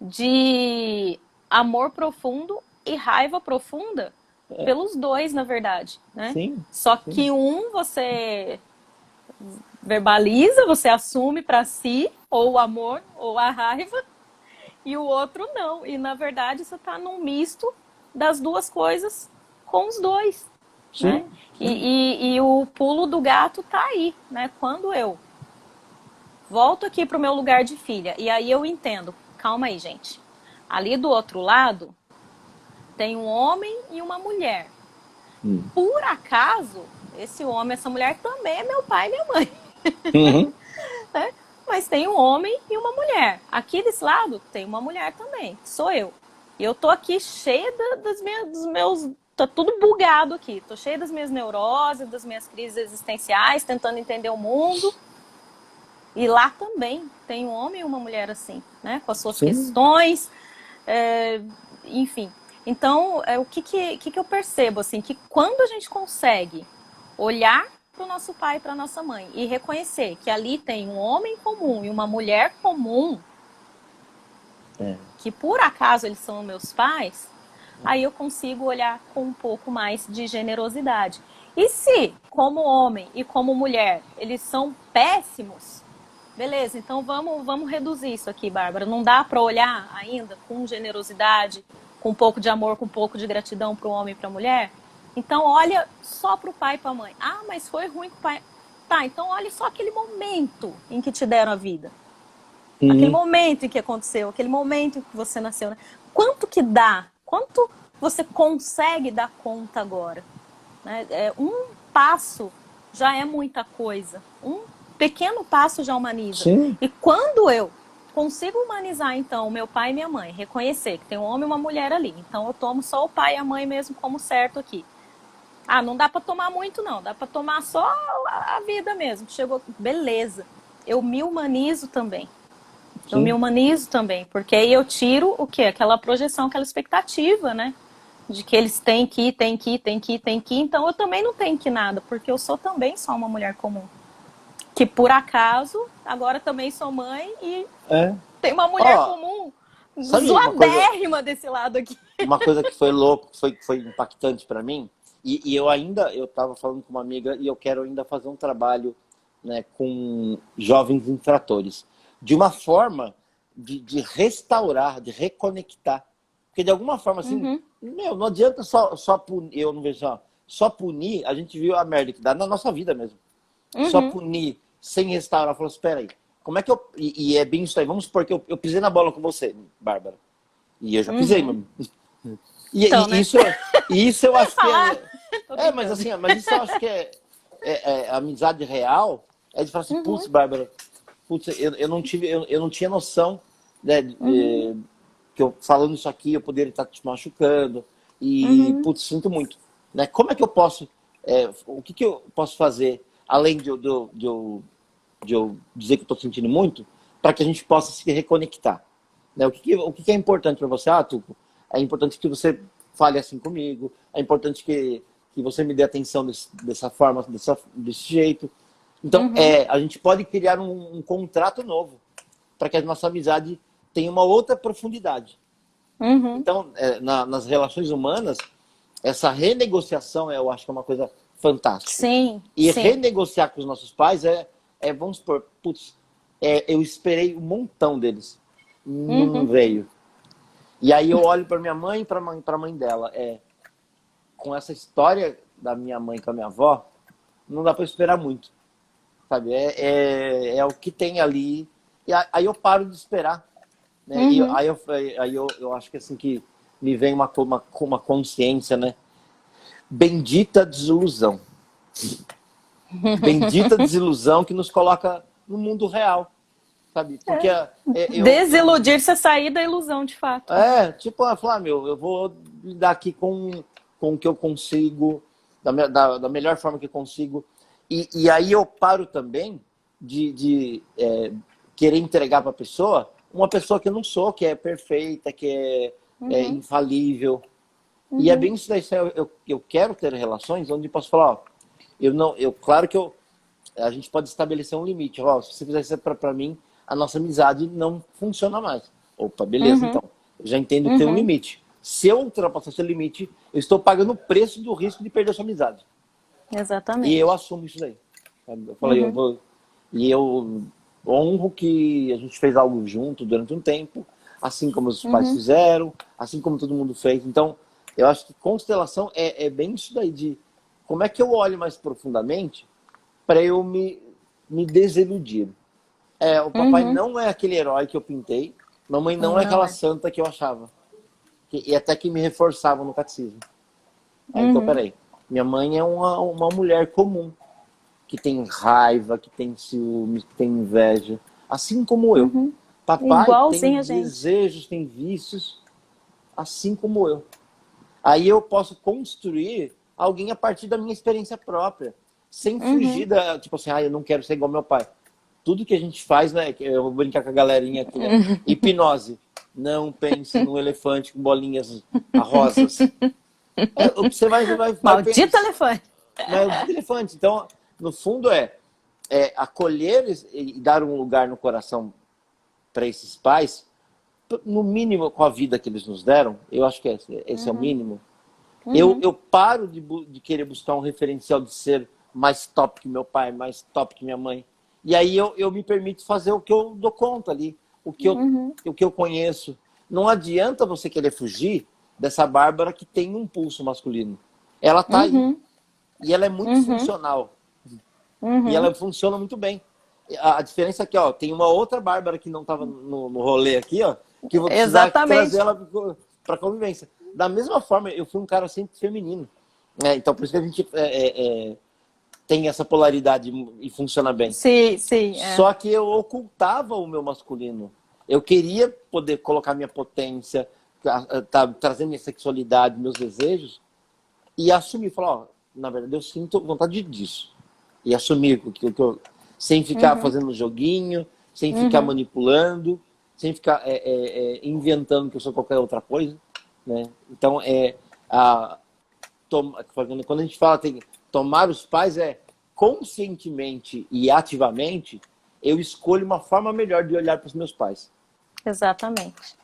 de amor profundo e raiva profunda pelos dois, na verdade, né? Sim, Só sim. que um você verbaliza, você assume para si ou o amor ou a raiva, e o outro não. E na verdade você tá num misto das duas coisas com os dois, né? Sim, E, sim. e o pulo do gato tá aí, né? Quando eu volto aqui pro meu lugar de filha, e aí eu entendo, calma aí, gente. Ali do outro lado tem um homem e uma mulher. Por acaso, esse homem, essa mulher também é meu pai e minha mãe. Uhum. Né? Mas tem um homem e uma mulher. Aqui desse lado tem uma mulher também, que sou eu. E eu tô aqui cheia dos meus. Tá tudo bugado aqui. Tô cheia das minhas neuroses, das minhas crises existenciais, tentando entender o mundo. E lá também tem um homem e uma mulher assim, né? Com as suas Sim. questões, enfim. Então, o que eu percebo, assim, que quando a gente consegue olhar para o nosso pai e para nossa mãe e reconhecer que ali tem um homem comum e uma mulher comum, que por acaso eles são meus pais, aí eu consigo olhar com um pouco mais de generosidade. E se, como homem e como mulher, eles são péssimos, beleza, então vamos reduzir isso aqui, Bárbara. Não dá para olhar ainda com generosidade, com um pouco de amor, com um pouco de gratidão para o homem e para a mulher? Então olha só para o pai e para a mãe. Ah, mas foi ruim com o pai. Tá, então olha só aquele momento em que te deram a vida. Aquele Uhum. momento em que aconteceu, aquele momento em que você nasceu. Né? Quanto que dá? Quanto você consegue dar conta agora? Né? Um passo já é muita coisa. Um pequeno passo já humaniza. Sim. E quando eu consigo humanizar, então, meu pai e minha mãe, reconhecer que tem um homem e uma mulher ali, então eu tomo só o pai e a mãe mesmo como certo aqui. Ah, não dá para tomar muito não, dá para tomar só a vida mesmo. Chegou, beleza. Eu me humanizo também. Eu me Sim. humanizo também, porque aí eu tiro o quê? Aquela projeção, aquela expectativa, né? de que eles têm que ir, têm que ir, têm que ir, têm que ir, então eu também não tenho que ir nada, porque eu sou também só uma mulher comum. Que por acaso, agora também sou mãe e É. tem uma mulher Ó, comum sabe zoadérrima desse lado aqui. uma coisa que foi louco, foi impactante para mim? E eu estava falando com uma amiga e eu quero ainda fazer um trabalho, né, com jovens infratores. De uma forma de restaurar, de reconectar. Porque de alguma forma, assim, meu, não adianta só punir, eu não vejo só punir, a gente viu a merda que dá na nossa vida mesmo. Só punir sem restaurar, falou, espera aí, como é que eu... E é bem isso aí, vamos supor que eu pisei na bola com você, Bárbara. E eu já pisei, mano. Então, né? Isso eu acho que Falar. mas assim, mas isso eu acho que é amizade real, é de falar assim, putz, Bárbara, putz, eu não tinha noção, né, que eu falando isso aqui eu poderia estar te machucando e putz, sinto muito, né? Como é que eu posso, o que eu posso fazer além de eu dizer que eu estou sentindo muito, para que a gente possa se reconectar, né? O que é importante para você? Tuco, é importante que você fale assim comigo, é importante que você me dê atenção dessa forma, desse jeito. Então, a gente pode criar um contrato novo para que a nossa amizade tenha uma outra profundidade. Então, nas relações humanas, essa renegociação, eu acho que é uma coisa fantástica. Sim, e sim. renegociar com os nossos pais vamos supor, putz, eu esperei um montão deles. Não veio. E aí eu olho para minha mãe e para a mãe dela. Com essa história da minha mãe com a minha avó, não dá para esperar muito. Sabe? É o que tem ali. E aí eu paro de esperar. Né? E aí eu acho que assim que me vem uma consciência, né? Bendita desilusão. Bendita desilusão que nos coloca no mundo real. Sabe? Porque Desiludir-se é sair da ilusão, de fato. Tipo, Flávio, eu vou lidar aqui com o que eu consigo, da melhor forma que eu consigo. E aí eu paro também de querer entregar para a pessoa uma pessoa que eu não sou, que é perfeita, que é infalível. E é bem isso daí. Eu quero ter relações onde eu posso falar, ó, claro que a gente pode estabelecer um limite. Ó, se você fizer isso para mim, a nossa amizade não funciona mais. Opa, beleza, então. Eu já entendo que tem um limite. Se eu ultrapassar esse limite, eu estou pagando o preço do risco de perder a sua amizade. Exatamente. E eu assumo isso daí. Eu falei, eu honro que a gente fez algo junto durante um tempo, assim como os pais fizeram, assim como todo mundo fez. Então, eu acho que constelação é bem isso daí, de como é que eu olho mais profundamente para eu me desiludir. O papai não é aquele herói que eu pintei, mamãe não é aquela santa que eu achava. E até que me reforçavam no catecismo. Então, peraí. Minha mãe é uma mulher comum, que tem raiva, que tem ciúmes, que tem inveja, assim como eu. Papai tem desejos, tem vícios, assim como eu. Aí eu posso construir alguém a partir da minha experiência própria, sem fugir tipo assim, eu não quero ser igual ao meu pai. Tudo que a gente faz, né? Eu vou brincar com a galerinha aqui, né? Hipnose. Não pense num elefante com bolinhas rosas. Você vai Maldito elefante. Maldito elefante. Então, no fundo, acolher e dar um lugar no coração para esses pais, no mínimo com a vida que eles nos deram. Eu acho que esse é o mínimo. Eu paro de querer buscar um referencial de ser mais top que meu pai, mais top que minha mãe. E aí eu me permito fazer o que eu dou conta ali, o que eu conheço. Não adianta você querer fugir dessa Bárbara que tem um pulso masculino. Ela tá aí. E ela é muito funcional. E ela funciona muito bem. A diferença é que, ó, tem uma outra Bárbara que não estava no rolê aqui, ó, que eu vou precisar trazer ela para convivência. Da mesma forma, eu fui um cara sempre feminino. Então, por isso que a gente tem essa polaridade e funciona bem. Sim. Só que eu ocultava o meu masculino. Eu queria poder colocar minha potência, trazer minha sexualidade, meus desejos, e assumir. Falar, ó, na verdade, eu sinto vontade disso. E assumir que eu sem ficar fazendo joguinho, sem ficar manipulando, sem ficar inventando que eu sou qualquer outra coisa. Né? Então, A, quando a gente fala tem tomar os pais, é conscientemente e ativamente, eu escolho uma forma melhor de olhar para os meus pais. Exatamente.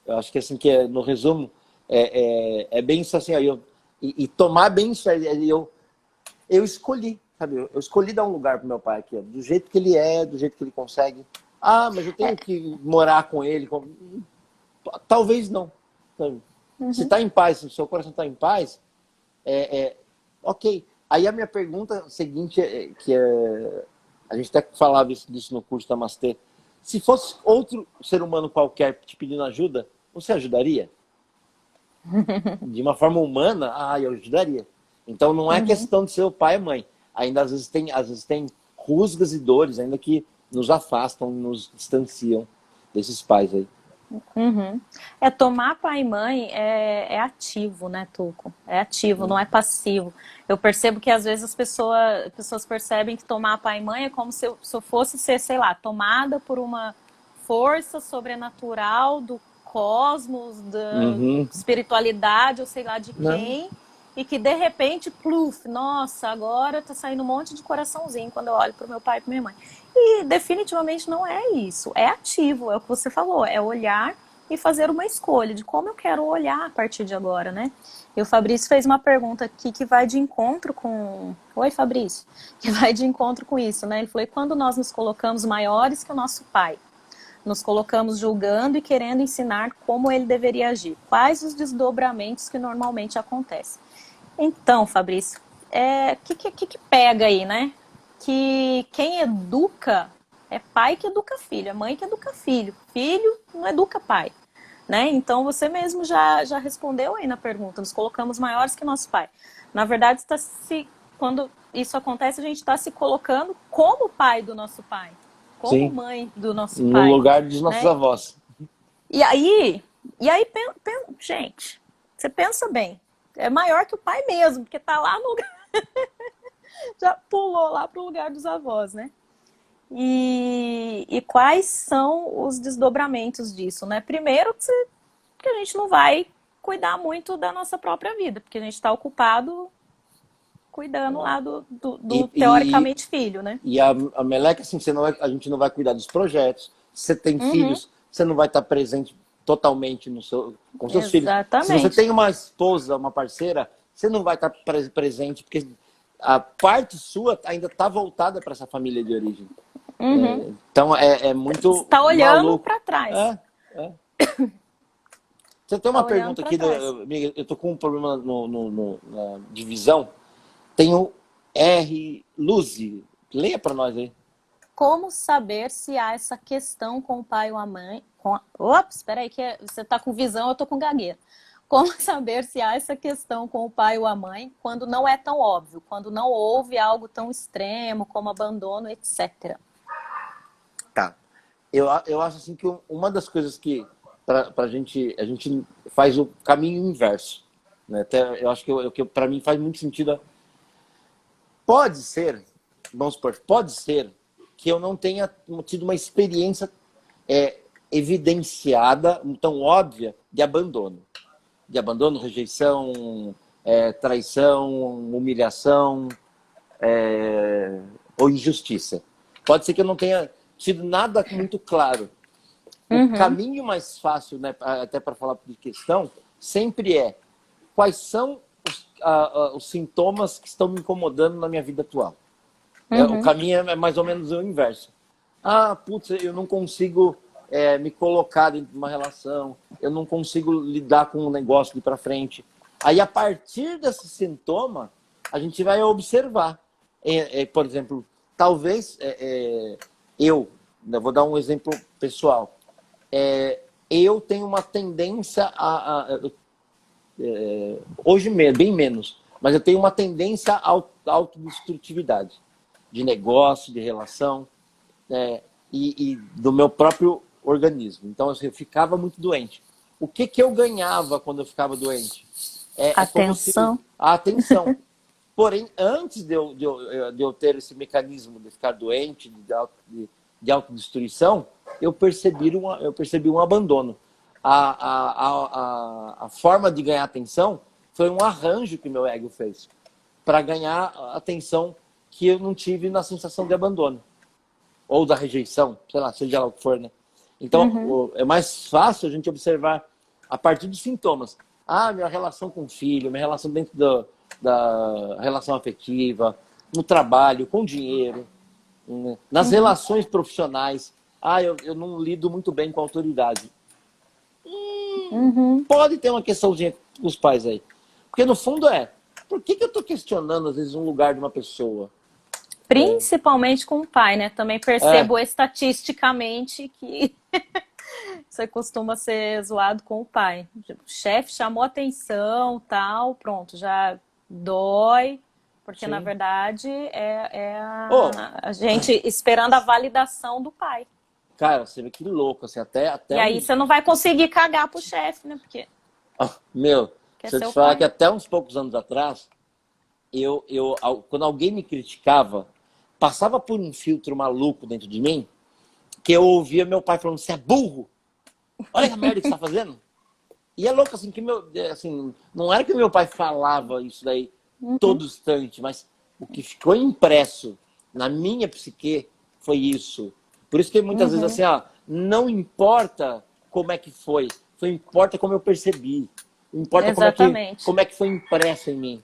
Eu acho que assim, no resumo, é bem isso assim, ó, e tomar bem isso aí, eu escolhi, sabe? Eu escolhi dar um lugar pro meu pai aqui, ó, do jeito que ele é, do jeito que ele consegue. Ah, mas eu tenho que morar com ele. Talvez não. Sabe? Se tá em paz, se o seu coração tá em paz, ok. Aí a minha pergunta seguinte, a gente até falava disso no curso da Namastê. Se fosse outro ser humano qualquer te pedindo ajuda, você ajudaria? De uma forma humana, eu ajudaria. Então não é questão de ser o pai e mãe. Ainda às vezes tem rusgas e dores ainda que nos afastam, nos distanciam desses pais aí. Tomar pai e mãe é ativo, né, Tuco? É ativo, não é passivo. Eu percebo que às vezes as pessoas percebem que tomar pai e mãe é como se eu fosse ser, sei lá, tomada por uma força sobrenatural do cosmos, da espiritualidade, ou sei lá de quem, não. E que de repente, pluf, nossa, agora tá saindo um monte de coraçãozinho quando eu olho pro meu pai e pra minha mãe. E definitivamente não é isso. É ativo, é o que você falou, é olhar e fazer uma escolha de como eu quero olhar a partir de agora, né? E o Fabrício fez uma pergunta aqui que vai de encontro com... Oi, Fabrício. Que vai de encontro com isso, né? Ele falou, e quando nós nos colocamos maiores que o nosso pai? Nos colocamos julgando e querendo ensinar como ele deveria agir. Quais os desdobramentos que normalmente acontecem? Então, Fabrício, que pega aí, né? Que quem educa é pai que educa filho, é mãe que educa filho. Filho não educa pai, né? Então, você mesmo já respondeu aí na pergunta. Nos colocamos maiores que nosso pai. Na verdade, quando isso acontece, a gente está se colocando como pai do nosso pai. Como Sim. Mãe do nosso no pai. No lugar dos nossos avós. E aí gente, você pensa bem. É maior que o pai mesmo, porque tá lá no lugar... Já pulou lá pro lugar dos avós, né? E quais são os desdobramentos disso, né? Primeiro, que a gente não vai cuidar muito da nossa própria vida, porque a gente está ocupado cuidando lá do teoricamente filho, né? E a meleca, assim, a gente não vai cuidar dos projetos. Se você tem filhos, você não vai estar presente totalmente com seus Exatamente. filhos. Se você tem uma esposa, uma parceira, você não vai estar presente, porque a parte sua ainda está voltada para essa família de origem. Então é muito Você está olhando para trás. Você tem uma pergunta aqui, amiga, eu tô com um problema na divisão. Tem o R. Luzi. Leia para nós aí. Como saber se há essa questão com o pai ou a mãe? Ops, espera aí, que você está com visão, eu tô com gagueira. Como saber se há essa questão com o pai ou a mãe quando não é tão óbvio, quando não houve algo tão extremo como abandono, etc. Tá. Eu acho assim que uma das coisas que a gente faz o caminho inverso, né? Até eu acho que para mim faz muito sentido. Pode ser, vamos supor, pode ser que eu não tenha tido uma experiência evidenciada, tão óbvia, de abandono. De abandono, rejeição, traição, humilhação ou injustiça. Pode ser que eu não tenha tido nada muito claro. O caminho mais fácil, né, até para falar de questão, sempre quais são os sintomas que estão me incomodando na minha vida atual. O caminho é mais ou menos o inverso. Putz, eu não consigo me colocar dentro de uma relação, eu não consigo lidar com um negócio de para frente. Aí, a partir desse sintoma, a gente vai observar. Por exemplo, talvez eu vou dar um exemplo pessoal. Eu tenho uma tendência hoje mesmo, bem menos, mas eu tenho uma tendência à autodestrutividade de negócio, de relação, e do meu próprio organismo. Então, assim, eu ficava muito doente. O que eu ganhava quando eu ficava doente? Atenção. A atenção. Porém, antes de eu ter esse mecanismo de ficar doente, de autodestruição, eu percebi um abandono. A forma de ganhar atenção foi um arranjo que meu ego fez para ganhar a atenção que eu não tive na sensação de abandono ou da rejeição, sei lá, seja lá o que for, né? Então, é mais fácil a gente observar a partir dos sintomas. Ah, minha relação com o filho, minha relação dentro da relação afetiva, no trabalho, com o dinheiro, nas relações profissionais. Ah, eu não lido muito bem com a autoridade. Pode ter uma questãozinha com os pais aí. Porque no fundo por que eu estou questionando às vezes um lugar de uma pessoa? Principalmente com o pai, né? Também percebo estatisticamente que você costuma ser zoado com o pai. O chefe chamou atenção, tal, pronto, já dói, porque Sim. na verdade a gente esperando a validação do pai. Cara, você vê que louco, assim, até E aí você não vai conseguir cagar pro chefe, né? Porque meu, quer se eu ser te o falar pai. que até uns poucos anos atrás, quando alguém me criticava, passava por um filtro maluco dentro de mim, que eu ouvia meu pai falando, você é burro? Olha a merda que você tá fazendo. E é louco, assim, que não era que meu pai falava isso daí todo instante, mas o que ficou impresso na minha psique foi isso. Por isso que muitas vezes, assim, não importa como é que foi, só importa como eu percebi. Não importa Exatamente. como é que foi impresso em mim.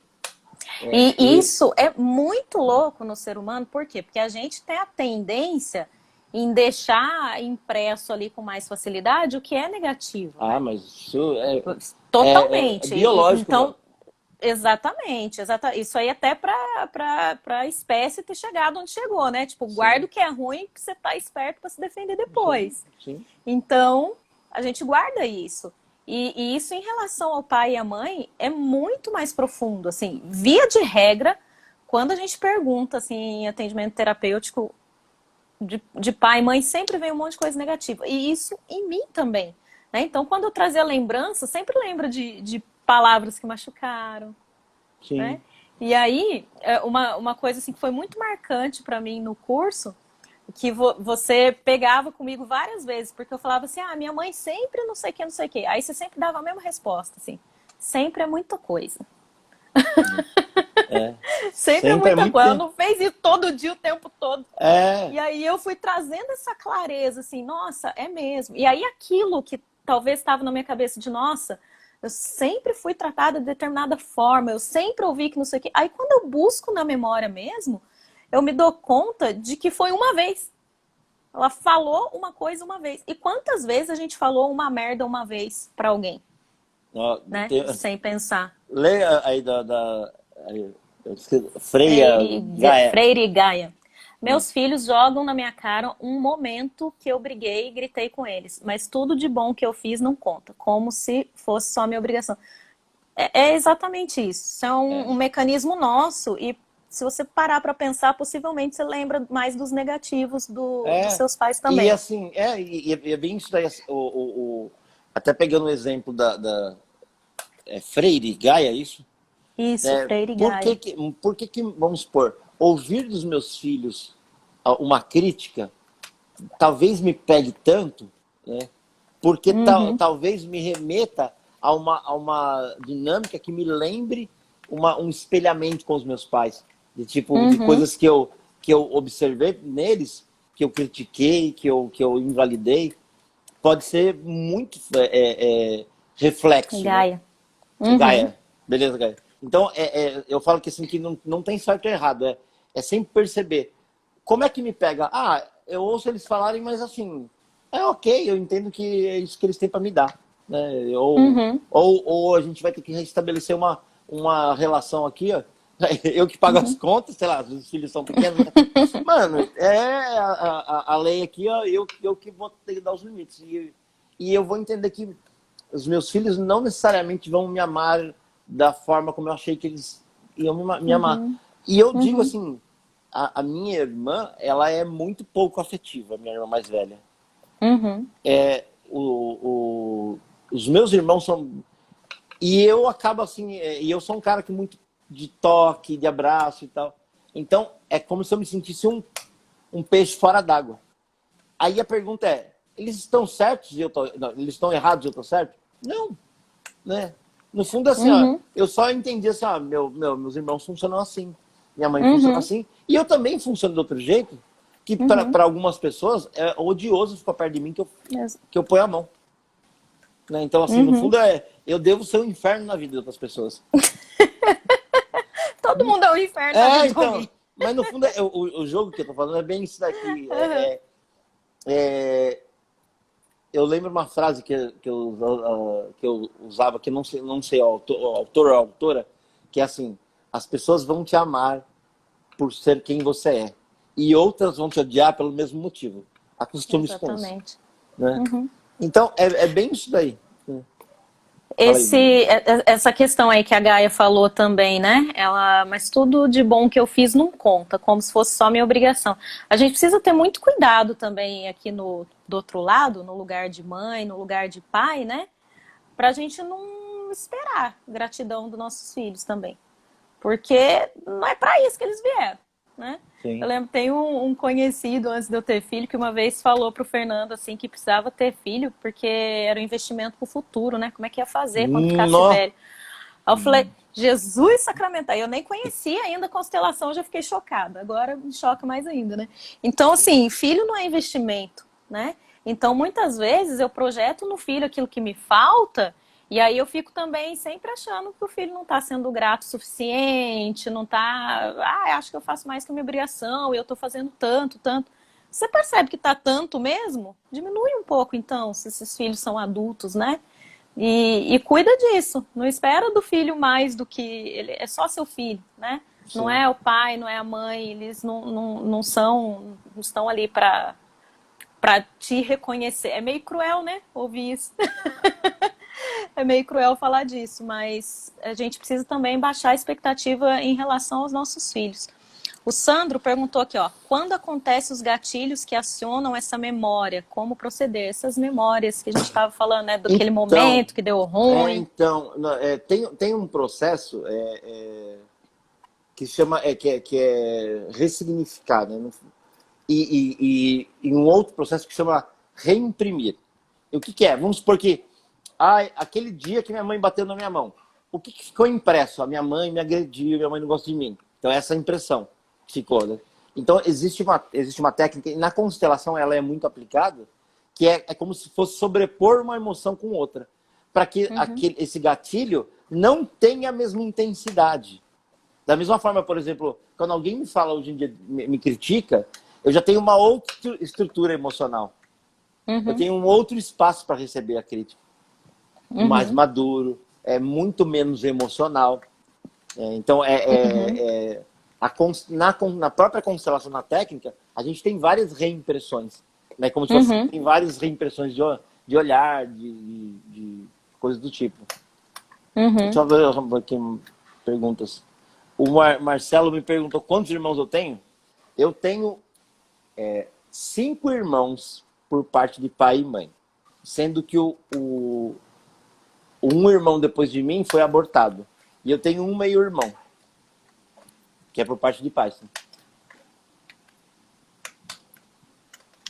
E isso é muito louco no ser humano, por quê? Porque a gente tem a tendência em deixar impresso ali com mais facilidade o que é negativo. Ah, mas isso Totalmente. é biológico. Então, Mano. exatamente. Isso aí até para a espécie ter chegado onde chegou, né? Tipo, guarda o que é ruim que você tá esperto para se defender depois. Sim. Então, a gente guarda isso. E isso em relação ao pai e à mãe é muito mais profundo. Assim, via de regra, quando a gente pergunta assim, em atendimento terapêutico de pai e mãe, sempre vem um monte de coisa negativa. E isso em mim também. Né? Então, quando eu trazia lembrança, sempre lembro de palavras que machucaram. Sim. Né? E aí, uma coisa assim, que foi muito marcante para mim no curso, que você pegava comigo várias vezes, porque eu falava assim, minha mãe sempre não sei o que, não sei o que. Aí você sempre dava a mesma resposta, assim, sempre é muita coisa. Sempre é muita coisa. Ela não fez isso todo dia, o tempo todo. E aí eu fui trazendo essa clareza, assim, nossa, é mesmo. E aí aquilo que talvez estava na minha cabeça de, nossa, eu sempre fui tratada de determinada forma, eu sempre ouvi que não sei o que. Aí quando eu busco na memória mesmo, eu me dou conta de que foi uma vez. Ela falou uma coisa uma vez. E quantas vezes a gente falou uma merda uma vez pra alguém? Né? Sem pensar. Leia aí Freire e Gaia. Meus filhos jogam na minha cara um momento que eu briguei e gritei com eles. Mas tudo de bom que eu fiz não conta. Como se fosse só minha obrigação. É exatamente isso. Isso é um mecanismo nosso. E se você parar para pensar, possivelmente você lembra mais dos negativos dos seus pais também. E assim, é bem isso daí. Até pegando o exemplo da Freire e Gaia, isso? Isso, Freire e Gaia. Por que, vamos supor, ouvir dos meus filhos uma crítica talvez me pegue tanto, né? Porque talvez me remeta a uma dinâmica que me lembre um espelhamento com os meus pais. De coisas que eu observei neles, que eu critiquei, que eu invalidei. Pode ser muito reflexo. Gaia. Né? Gaia. Beleza, Gaia. Então, eu falo que, assim, que não tem certo ou errado. É sempre perceber. Como é que me pega? Eu ouço eles falarem, mas assim, ok, eu entendo que é isso que eles têm para me dar. Né? Ou a gente vai ter que restabelecer uma relação aqui, ó. Eu que pago as contas, sei lá, os filhos são pequenos. Né? Mano, a lei aqui, ó, eu que vou ter que dar os limites. E eu vou entender que os meus filhos não necessariamente vão me amar da forma como eu achei que eles iam me amar. E eu digo assim, a minha irmã, ela é muito pouco afetiva, minha irmã mais velha. Os meus irmãos são... E eu acabo assim, e eu sou um cara que muito de toque, de abraço e tal. Então, é como se eu me sentisse um peixe fora d'água. Aí a pergunta é, eles estão certos e eles estão errados e eu estou certo? Não, né? No fundo, assim, ó, Uhum. eu só entendi assim, ó, meus irmãos funcionam assim, minha mãe funciona Uhum. assim, e eu também funciono de outro jeito, que Uhum. para algumas pessoas é odioso ficar perto de mim Ex- que eu ponho a mão. Né? Então, assim, no Uhum. fundo, eu devo ser um inferno na vida de outras pessoas. Todo mundo é um inferno na vida É, de então, alguém. mas no fundo, o jogo que eu tô falando é bem isso daqui. Uhum. Eu lembro uma frase que eu usava, que não sei o autor ou a autora, que é assim: as pessoas vão te amar por ser quem você é, e outras vão te odiar pelo mesmo motivo. Acostume-se com isso. Exatamente. Né? Uhum. Então, é bem isso daí. Né? Fala aí, Miriam. Essa questão aí que a Gaia falou também, né? Mas tudo de bom que eu fiz não conta, como se fosse só minha obrigação. A gente precisa ter muito cuidado também aqui do outro lado, no lugar de mãe, no lugar de pai, né? Pra gente não esperar gratidão dos nossos filhos também. Porque não é para isso que eles vieram, né? Eu Sim. lembro, tem um conhecido antes de eu ter filho que uma vez falou pro Fernando assim que precisava ter filho porque era um investimento pro futuro, né? Como é que ia fazer quando ficasse Nó. velho? Aí eu falei, Jesus sacramental, eu nem conhecia ainda a constelação, eu já fiquei chocada. Agora me choca mais ainda, né? Então, assim, filho não é investimento, né? Então, muitas vezes eu projeto no filho aquilo que me falta, e aí eu fico também sempre achando que o filho não está sendo grato o suficiente, não está. Ah, acho que eu faço mais que a minha obrigação, e eu estou fazendo tanto, tanto. Você percebe que está tanto mesmo? Diminui um pouco, então, se esses filhos são adultos, né? E cuida disso. Não espera do filho mais do que ele é só seu filho, né? Não Sim. é o pai, não é a mãe, eles não são, não estão ali para te reconhecer. É meio cruel, né? Ouvir isso. É meio cruel falar disso, mas a gente precisa também baixar a expectativa em relação aos nossos filhos. O Sandro perguntou aqui, ó, quando acontecem os gatilhos que acionam essa memória, como proceder? Essas memórias que a gente estava falando, né, daquele Então, momento que deu ruim. tem um processo que chama que é ressignificar, né? E um outro processo que chama reimprimir. E o que é? Vamos supor que aquele dia que minha mãe bateu na minha mão, o que ficou impresso? A minha mãe me agrediu, minha mãe não gosta de mim. Então essa impressão ficou, né? Então existe uma técnica, e na constelação ela é muito aplicada, que é como se fosse sobrepor uma emoção com outra, para que Uhum, esse gatilho não tenha a mesma intensidade. Da mesma forma, por exemplo, quando alguém me fala hoje em dia, me critica, eu já tenho uma outra estrutura emocional. Eu uhum, tenho um outro espaço para receber a crítica. Mais uhum, maduro, é muito menos emocional. Então, uhum, na própria constelação, na técnica, a gente tem várias reimpressões. Né? Como se fosse, uhum, tem várias reimpressões de olhar, de coisas do tipo. Deixa uhum. eu ver aqui perguntas. O Marcelo me perguntou quantos irmãos eu tenho. Eu tenho 5 irmãos por parte de pai e mãe. Sendo que um irmão depois de mim foi abortado. E eu tenho um meio-irmão, que é por parte de pai. Sim.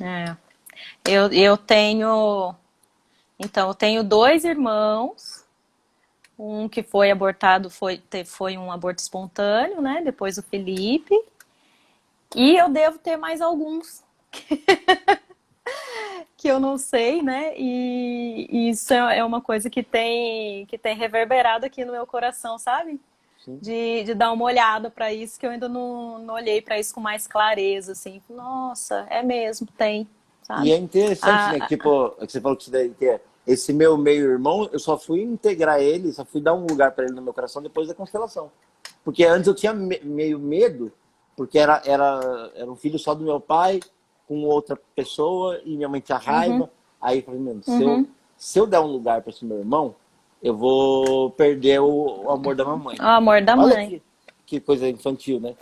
É. Eu tenho, então, eu tenho dois irmãos, um que foi abortado foi um aborto espontâneo, né? Depois o Felipe. E eu devo ter mais alguns que eu não sei, né? E isso é uma coisa que tem reverberado aqui no meu coração, sabe? Sim. De dar uma olhada para isso, que eu ainda não olhei para isso com mais clareza, assim. Nossa, é mesmo, tem, E sabe? é interessante, né? Que, tipo, que você falou que, esse meu meio-irmão, eu só fui integrar ele, só fui dar um lugar para ele no meu coração depois da constelação. Porque antes eu tinha meio medo, porque era um filho só do meu pai, com outra pessoa, e minha mãe tinha Uhum, raiva. Aí eu falei, mano, uhum. se eu der um lugar para esse meu irmão, eu vou perder o amor da mamãe. O amor da Olha mãe. que coisa infantil, né?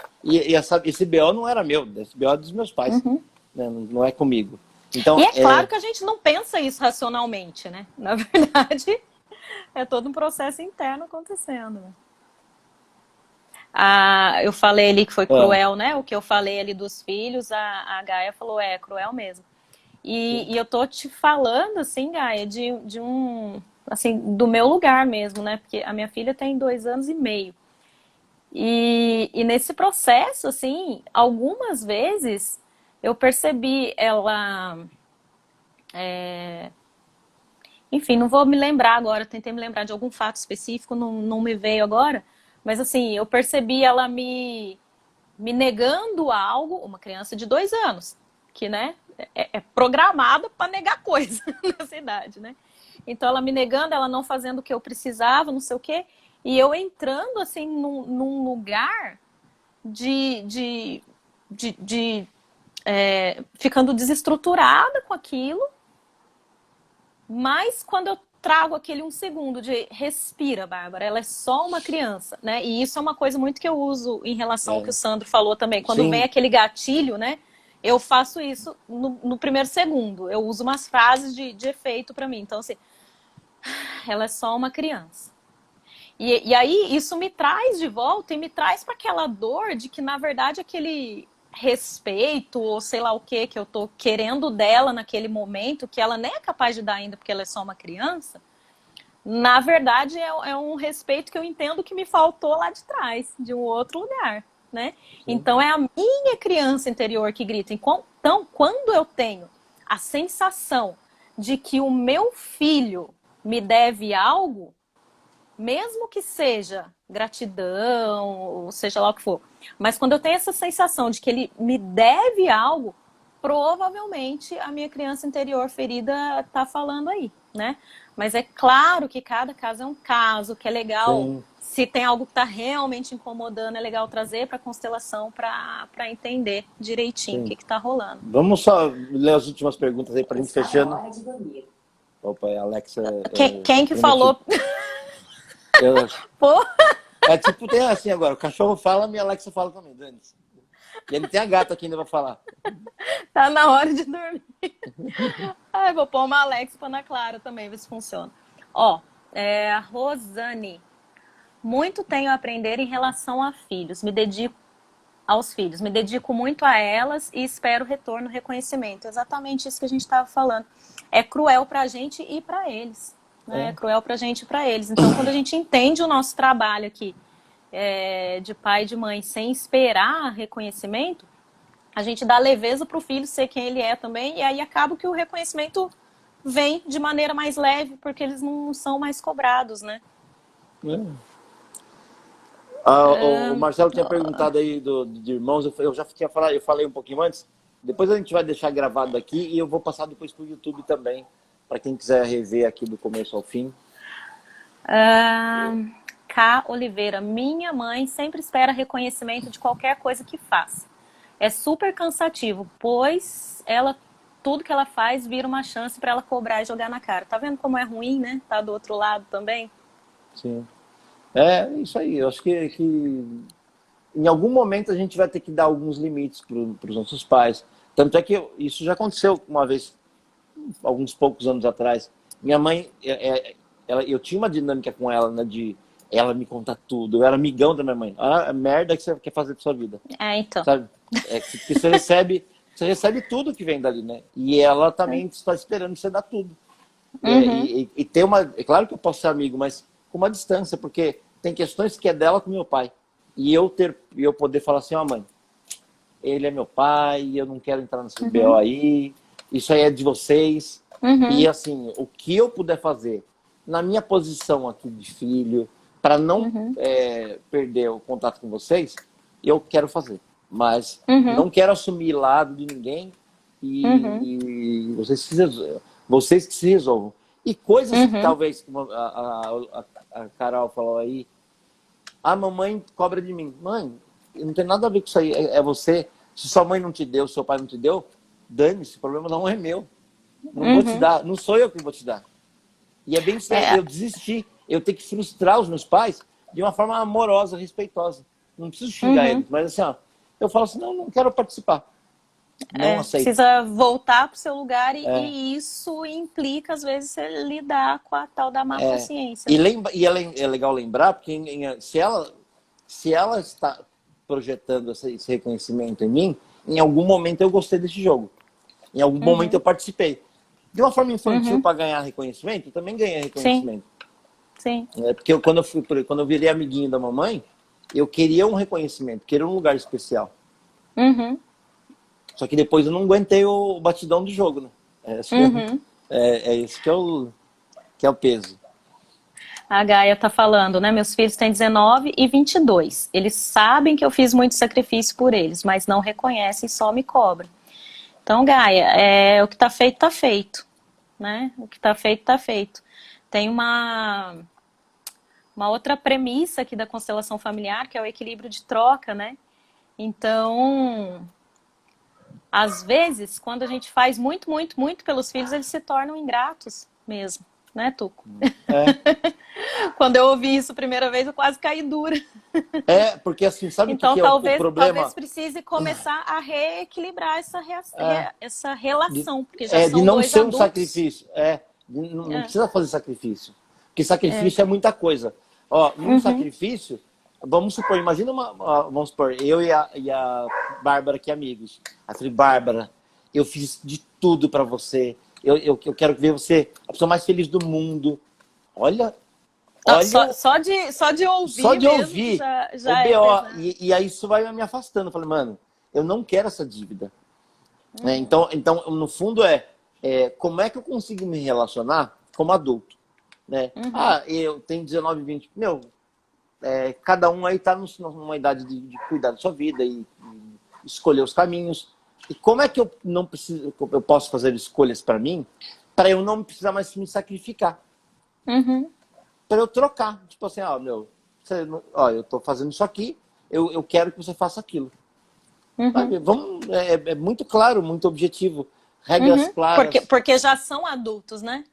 Esse BO não era meu, esse BO é dos meus pais, Uhum. né? Não é comigo. E Então, é claro que a gente não pensa isso racionalmente, né? Na verdade, é todo um processo interno acontecendo. Né? Eu falei ali que foi é, cruel, né? O que eu falei ali dos filhos, a Gaia falou, cruel mesmo. E eu tô te falando, assim, Gaia, de um. assim, do meu lugar mesmo, né? Porque a minha filha tem 2 anos e meio. E nesse processo, assim, algumas vezes eu percebi ela. Enfim, não vou me lembrar agora, tentei me lembrar de algum fato específico, não me veio agora, mas assim, eu percebi ela me negando algo, uma criança de 2 anos, que, né, é programada para negar coisa nessa idade, né? Então ela me negando, ela não fazendo o que eu precisava, não sei o quê, e eu entrando assim num lugar de, de, ficando desestruturada com aquilo, mas quando eu trago aquele 1 segundo de respira, Bárbara, ela é só uma criança, né? E isso é uma coisa muito que eu uso em relação ao que o Sandro falou também. Quando vem Sim, aquele gatilho, né? Eu faço isso no primeiro segundo. Eu uso umas frases de efeito para mim. Então, assim, ela é só uma criança. E aí isso me traz de volta e me traz para aquela dor de que, na verdade, aquele respeito ou sei lá o que eu tô querendo dela naquele momento, que ela nem é capaz de dar ainda porque ela é só uma criança, na verdade é um respeito que eu entendo que me faltou lá de trás, de um outro lugar, né? sim, Então é a minha criança interior que grita. Então, quando eu tenho a sensação de que o meu filho me deve algo, mesmo que seja gratidão, ou seja lá o que for, mas quando eu tenho essa sensação de que ele me deve algo, provavelmente a minha criança interior ferida está falando aí, né? Mas é claro que cada caso é um caso, que é legal. sim, Se tem algo que está realmente incomodando, é legal trazer para a constelação para entender direitinho o que sim. está rolando. Vamos só ler as últimas perguntas aí para a gente fechando. Opa, a Alexa, Quem que prometi. falou? Eu, Pô, é tipo, tem assim agora, o cachorro fala, minha Alexa fala também, Dani. E ele tem a gata aqui ainda pra falar. tá na hora de dormir. Ai, vou pôr uma Alexa pra Ana Clara também, ver se funciona. Ó, a Rosane. Muito tenho a aprender em relação a filhos. Me dedico aos filhos. Me dedico muito a elas e espero retorno, reconhecimento. Exatamente isso que a gente estava falando. É cruel pra gente e pra eles. Né? É É, cruel pra gente e pra eles. Então, quando a gente entende o nosso trabalho aqui, de pai e de mãe, sem esperar reconhecimento, a gente dá leveza para o filho ser quem ele é também, e aí acaba que o reconhecimento vem de maneira mais leve, porque eles não são mais cobrados, né? é. O Marcelo tinha perguntado aí de irmãos, eu já tinha falado, eu falei um pouquinho antes. Depois a gente vai deixar gravado aqui e eu vou passar depois pro YouTube também, para quem quiser rever aqui do começo ao fim. K. Oliveira, minha mãe sempre espera reconhecimento de qualquer coisa que faça. É super cansativo, pois tudo que ela faz vira uma chance para ela cobrar e jogar na cara. Tá vendo como é ruim, né? Tá do outro lado também. Sim. É isso aí. Eu acho que em algum momento a gente vai ter que dar alguns limites para os nossos pais. Tanto é que isso já aconteceu uma vez, alguns poucos anos atrás. Minha mãe, eu tinha uma dinâmica com ela, né, de ela me contar tudo. Eu era amigão da minha mãe. A merda que você quer fazer da sua vida, Então. sabe? É que você recebe tudo que vem dali, né? E ela também está esperando você dar tudo. Uhum. E ter uma. É claro que eu posso ser amigo, mas com uma distância, porque tem questões que é dela com meu pai. E eu poder falar assim, ó, mãe, ele é meu pai, eu não quero entrar nesse BO aí, isso aí é de vocês. E assim, o que eu puder fazer na minha posição aqui de filho, para não perder o contato com vocês, eu quero fazer. Mas não quero assumir lado de ninguém e vocês que se resolvam. E coisas que talvez, como a Carol falou aí, a mamãe cobra de mim. Mãe, não tem nada a ver com isso aí. É você. Se sua mãe não te deu, seu pai não te deu, dane-se, o problema não é meu. Não vou te dar, não sou eu que vou te dar. E é bem sério, É, eu desisti. Eu tenho que frustrar os meus pais de uma forma amorosa, respeitosa. Não preciso xingar eles, mas assim, ó, eu falo assim, não quero participar. Não aceito. precisa voltar para o seu lugar É, e isso implica, às vezes, você lidar com a tal da má é. consciência, E, né? é legal lembrar, porque se ela está projetando esse reconhecimento em mim, em algum momento eu gostei desse jogo. Em algum momento eu participei. De uma forma infantil Uhum. para ganhar reconhecimento, eu também ganhei Sim, reconhecimento. sim. Porque quando eu virei amiguinho da mamãe, eu queria um reconhecimento, queria um lugar especial. Uhum. Só que depois eu não aguentei o batidão do jogo, né? Uhum. É esse que é o peso. A Gaia tá falando, né? Meus filhos têm 19 e 22. Eles sabem que eu fiz muito sacrifício por eles, mas não reconhecem, só me cobram. Então, Gaia, o que tá feito, né? O que tá feito. Tem uma outra premissa aqui da constelação familiar, que é o equilíbrio de troca, né? Então, às vezes, quando a gente faz muito, muito, muito pelos filhos, eles se tornam ingratos mesmo, né, Tuco? É, Quando eu ouvi isso a primeira vez, eu quase caí dura. porque assim, sabe o que, Então, que é o talvez problema? precise começar a reequilibrar É, essa de, relação, porque já de são não dois ser um adultos. sacrifício. Não É, precisa fazer sacrifício. Porque é. sacrifício é muita coisa. Ó, num Uhum, sacrifício, vamos supor, imagina vamos supor, eu e a Bárbara, que amigos. Eu falei, Bárbara, eu fiz de tudo para você. Eu quero ver você a pessoa mais feliz do mundo. Olha, Não, olha, só de só ouvir de mesmo ouvir o já é BO. pesado. E aí isso vai me afastando. Eu falei, mano, eu não quero essa dívida. Uhum, Então, no fundo, como é que eu consigo me relacionar como adulto? Né? uhum, Ah, eu tenho 19, 20. Meu, cada um aí está numa idade de cuidar da sua vida e escolher os caminhos. E como é que eu não preciso, eu posso fazer escolhas para mim, para eu não precisar mais me sacrificar? uhum, Para eu trocar. Tipo assim, meu, eu estou fazendo isso aqui, eu quero que você faça aquilo. uhum, Sabe? É muito claro, muito objetivo. Regras uhum. claras. Porque já são adultos, né?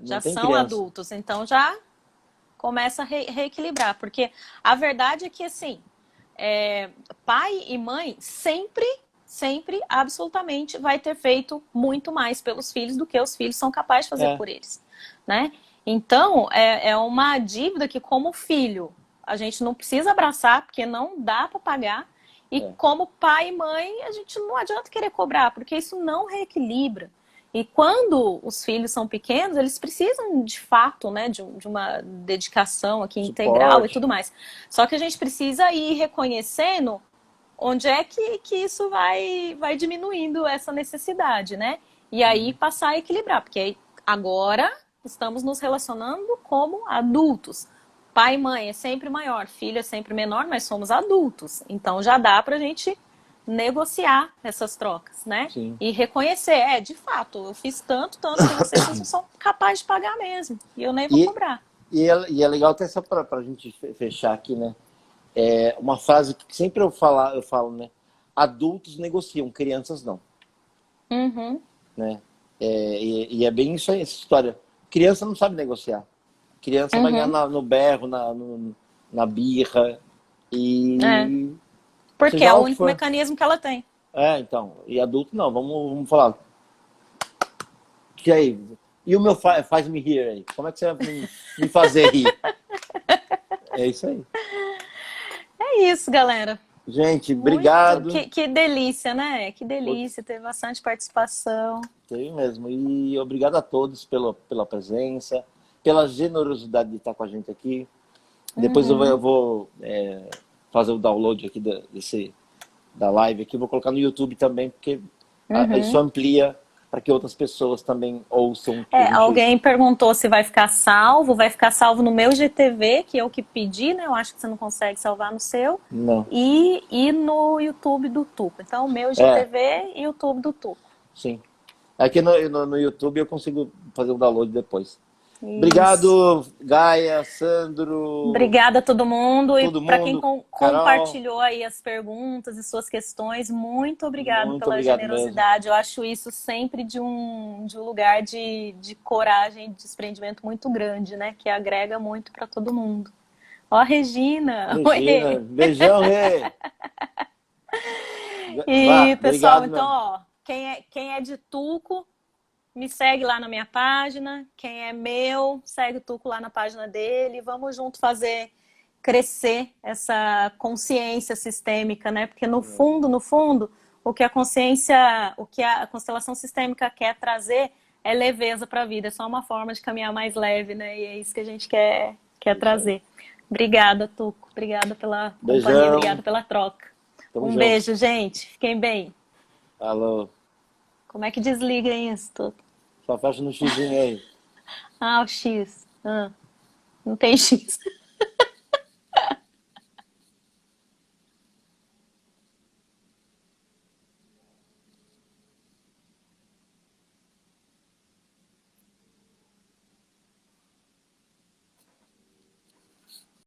Não Já tem são criança. adultos, então já começa a reequilibrar. Porque a verdade é que, assim, pai e mãe sempre, absolutamente, vai ter feito muito mais pelos filhos do que os filhos são capazes de fazer É, por eles, né? Então, é uma dívida que, como filho, a gente não precisa abraçar, porque não dá para pagar. E é. como pai e mãe, a gente não adianta querer cobrar, porque isso não reequilibra. E quando os filhos são pequenos, eles precisam de fato, né, de uma dedicação aqui integral e Suporte. tudo mais. Só que a gente precisa ir reconhecendo onde é que isso vai diminuindo essa necessidade, né? E aí passar a equilibrar, porque agora estamos nos relacionando como adultos. Pai e mãe é sempre maior, filho é sempre menor, mas somos adultos. Então já dá pra gente negociar essas trocas, né? Sim. E reconhecer, de fato, eu fiz tanto por vocês, vocês não são capazes de pagar mesmo. E eu nem vou E, cobrar. e é legal até só para a gente fechar aqui, né? Uma frase que sempre eu falo, né? Adultos negociam, crianças não. Uhum. Né? E é bem isso aí, essa história. Criança não sabe negociar. Criança vai ganhar Uhum. no berro, na birra. É. E Porque seja é lá o o que único for. mecanismo que ela tem. Então. E adulto não. Vamos falar. Que aí? E o meu faz-me rir aí? Como é que você vai me fazer rir? É isso aí. É isso, galera. Gente, Muito. obrigado. Que delícia, né? Que Por delícia. Teve bastante participação. ter mesmo. E obrigado a todos pela presença, pela generosidade de estar com a gente aqui. Depois eu Uhum. vou fazer o download aqui da live aqui. Vou colocar no YouTube também, porque isso Uhum. amplia para que outras pessoas também ouçam o que a gente. Alguém perguntou se vai ficar salvo. Vai ficar salvo no meu GTV, que é o que pedi, né? Eu acho que você não consegue salvar no seu. Não. E no YouTube do Tuco. Então, o meu É, GTV e o YouTube do Tuco. sim. Aqui no YouTube eu consigo fazer o download depois. Isso. Obrigado, Gaia, Sandro, Obrigada a todo mundo e todo para quem mundo. Carol, compartilhou aí as perguntas e suas questões, muito obrigado muito pela obrigado mesmo. generosidade. Eu acho isso sempre de um lugar de coragem, de desprendimento muito grande, né? Que agrega muito para todo mundo. Ó, Regina! Regina, Oi! beijão, Rê. E, pessoal, Obrigado então, mesmo. ó, quem é de Tuco, me segue lá na minha página. Quem é meu, segue o Tuco lá na página dele. Vamos junto fazer crescer essa consciência sistêmica, né? Porque no fundo, o que a consciência, o que a constelação sistêmica quer trazer é leveza para a vida, é só uma forma de caminhar mais leve, né? E é isso que a gente quer trazer. Obrigada, Tuco. Obrigada pela companhia, Beijão. obrigada pela troca. Tamo Um junto. beijo, gente. Fiquem bem. Alô. Como é que desliga isso, Tuco? Só fecha no xizinho aí. Ah, o X. Ah, não tem X.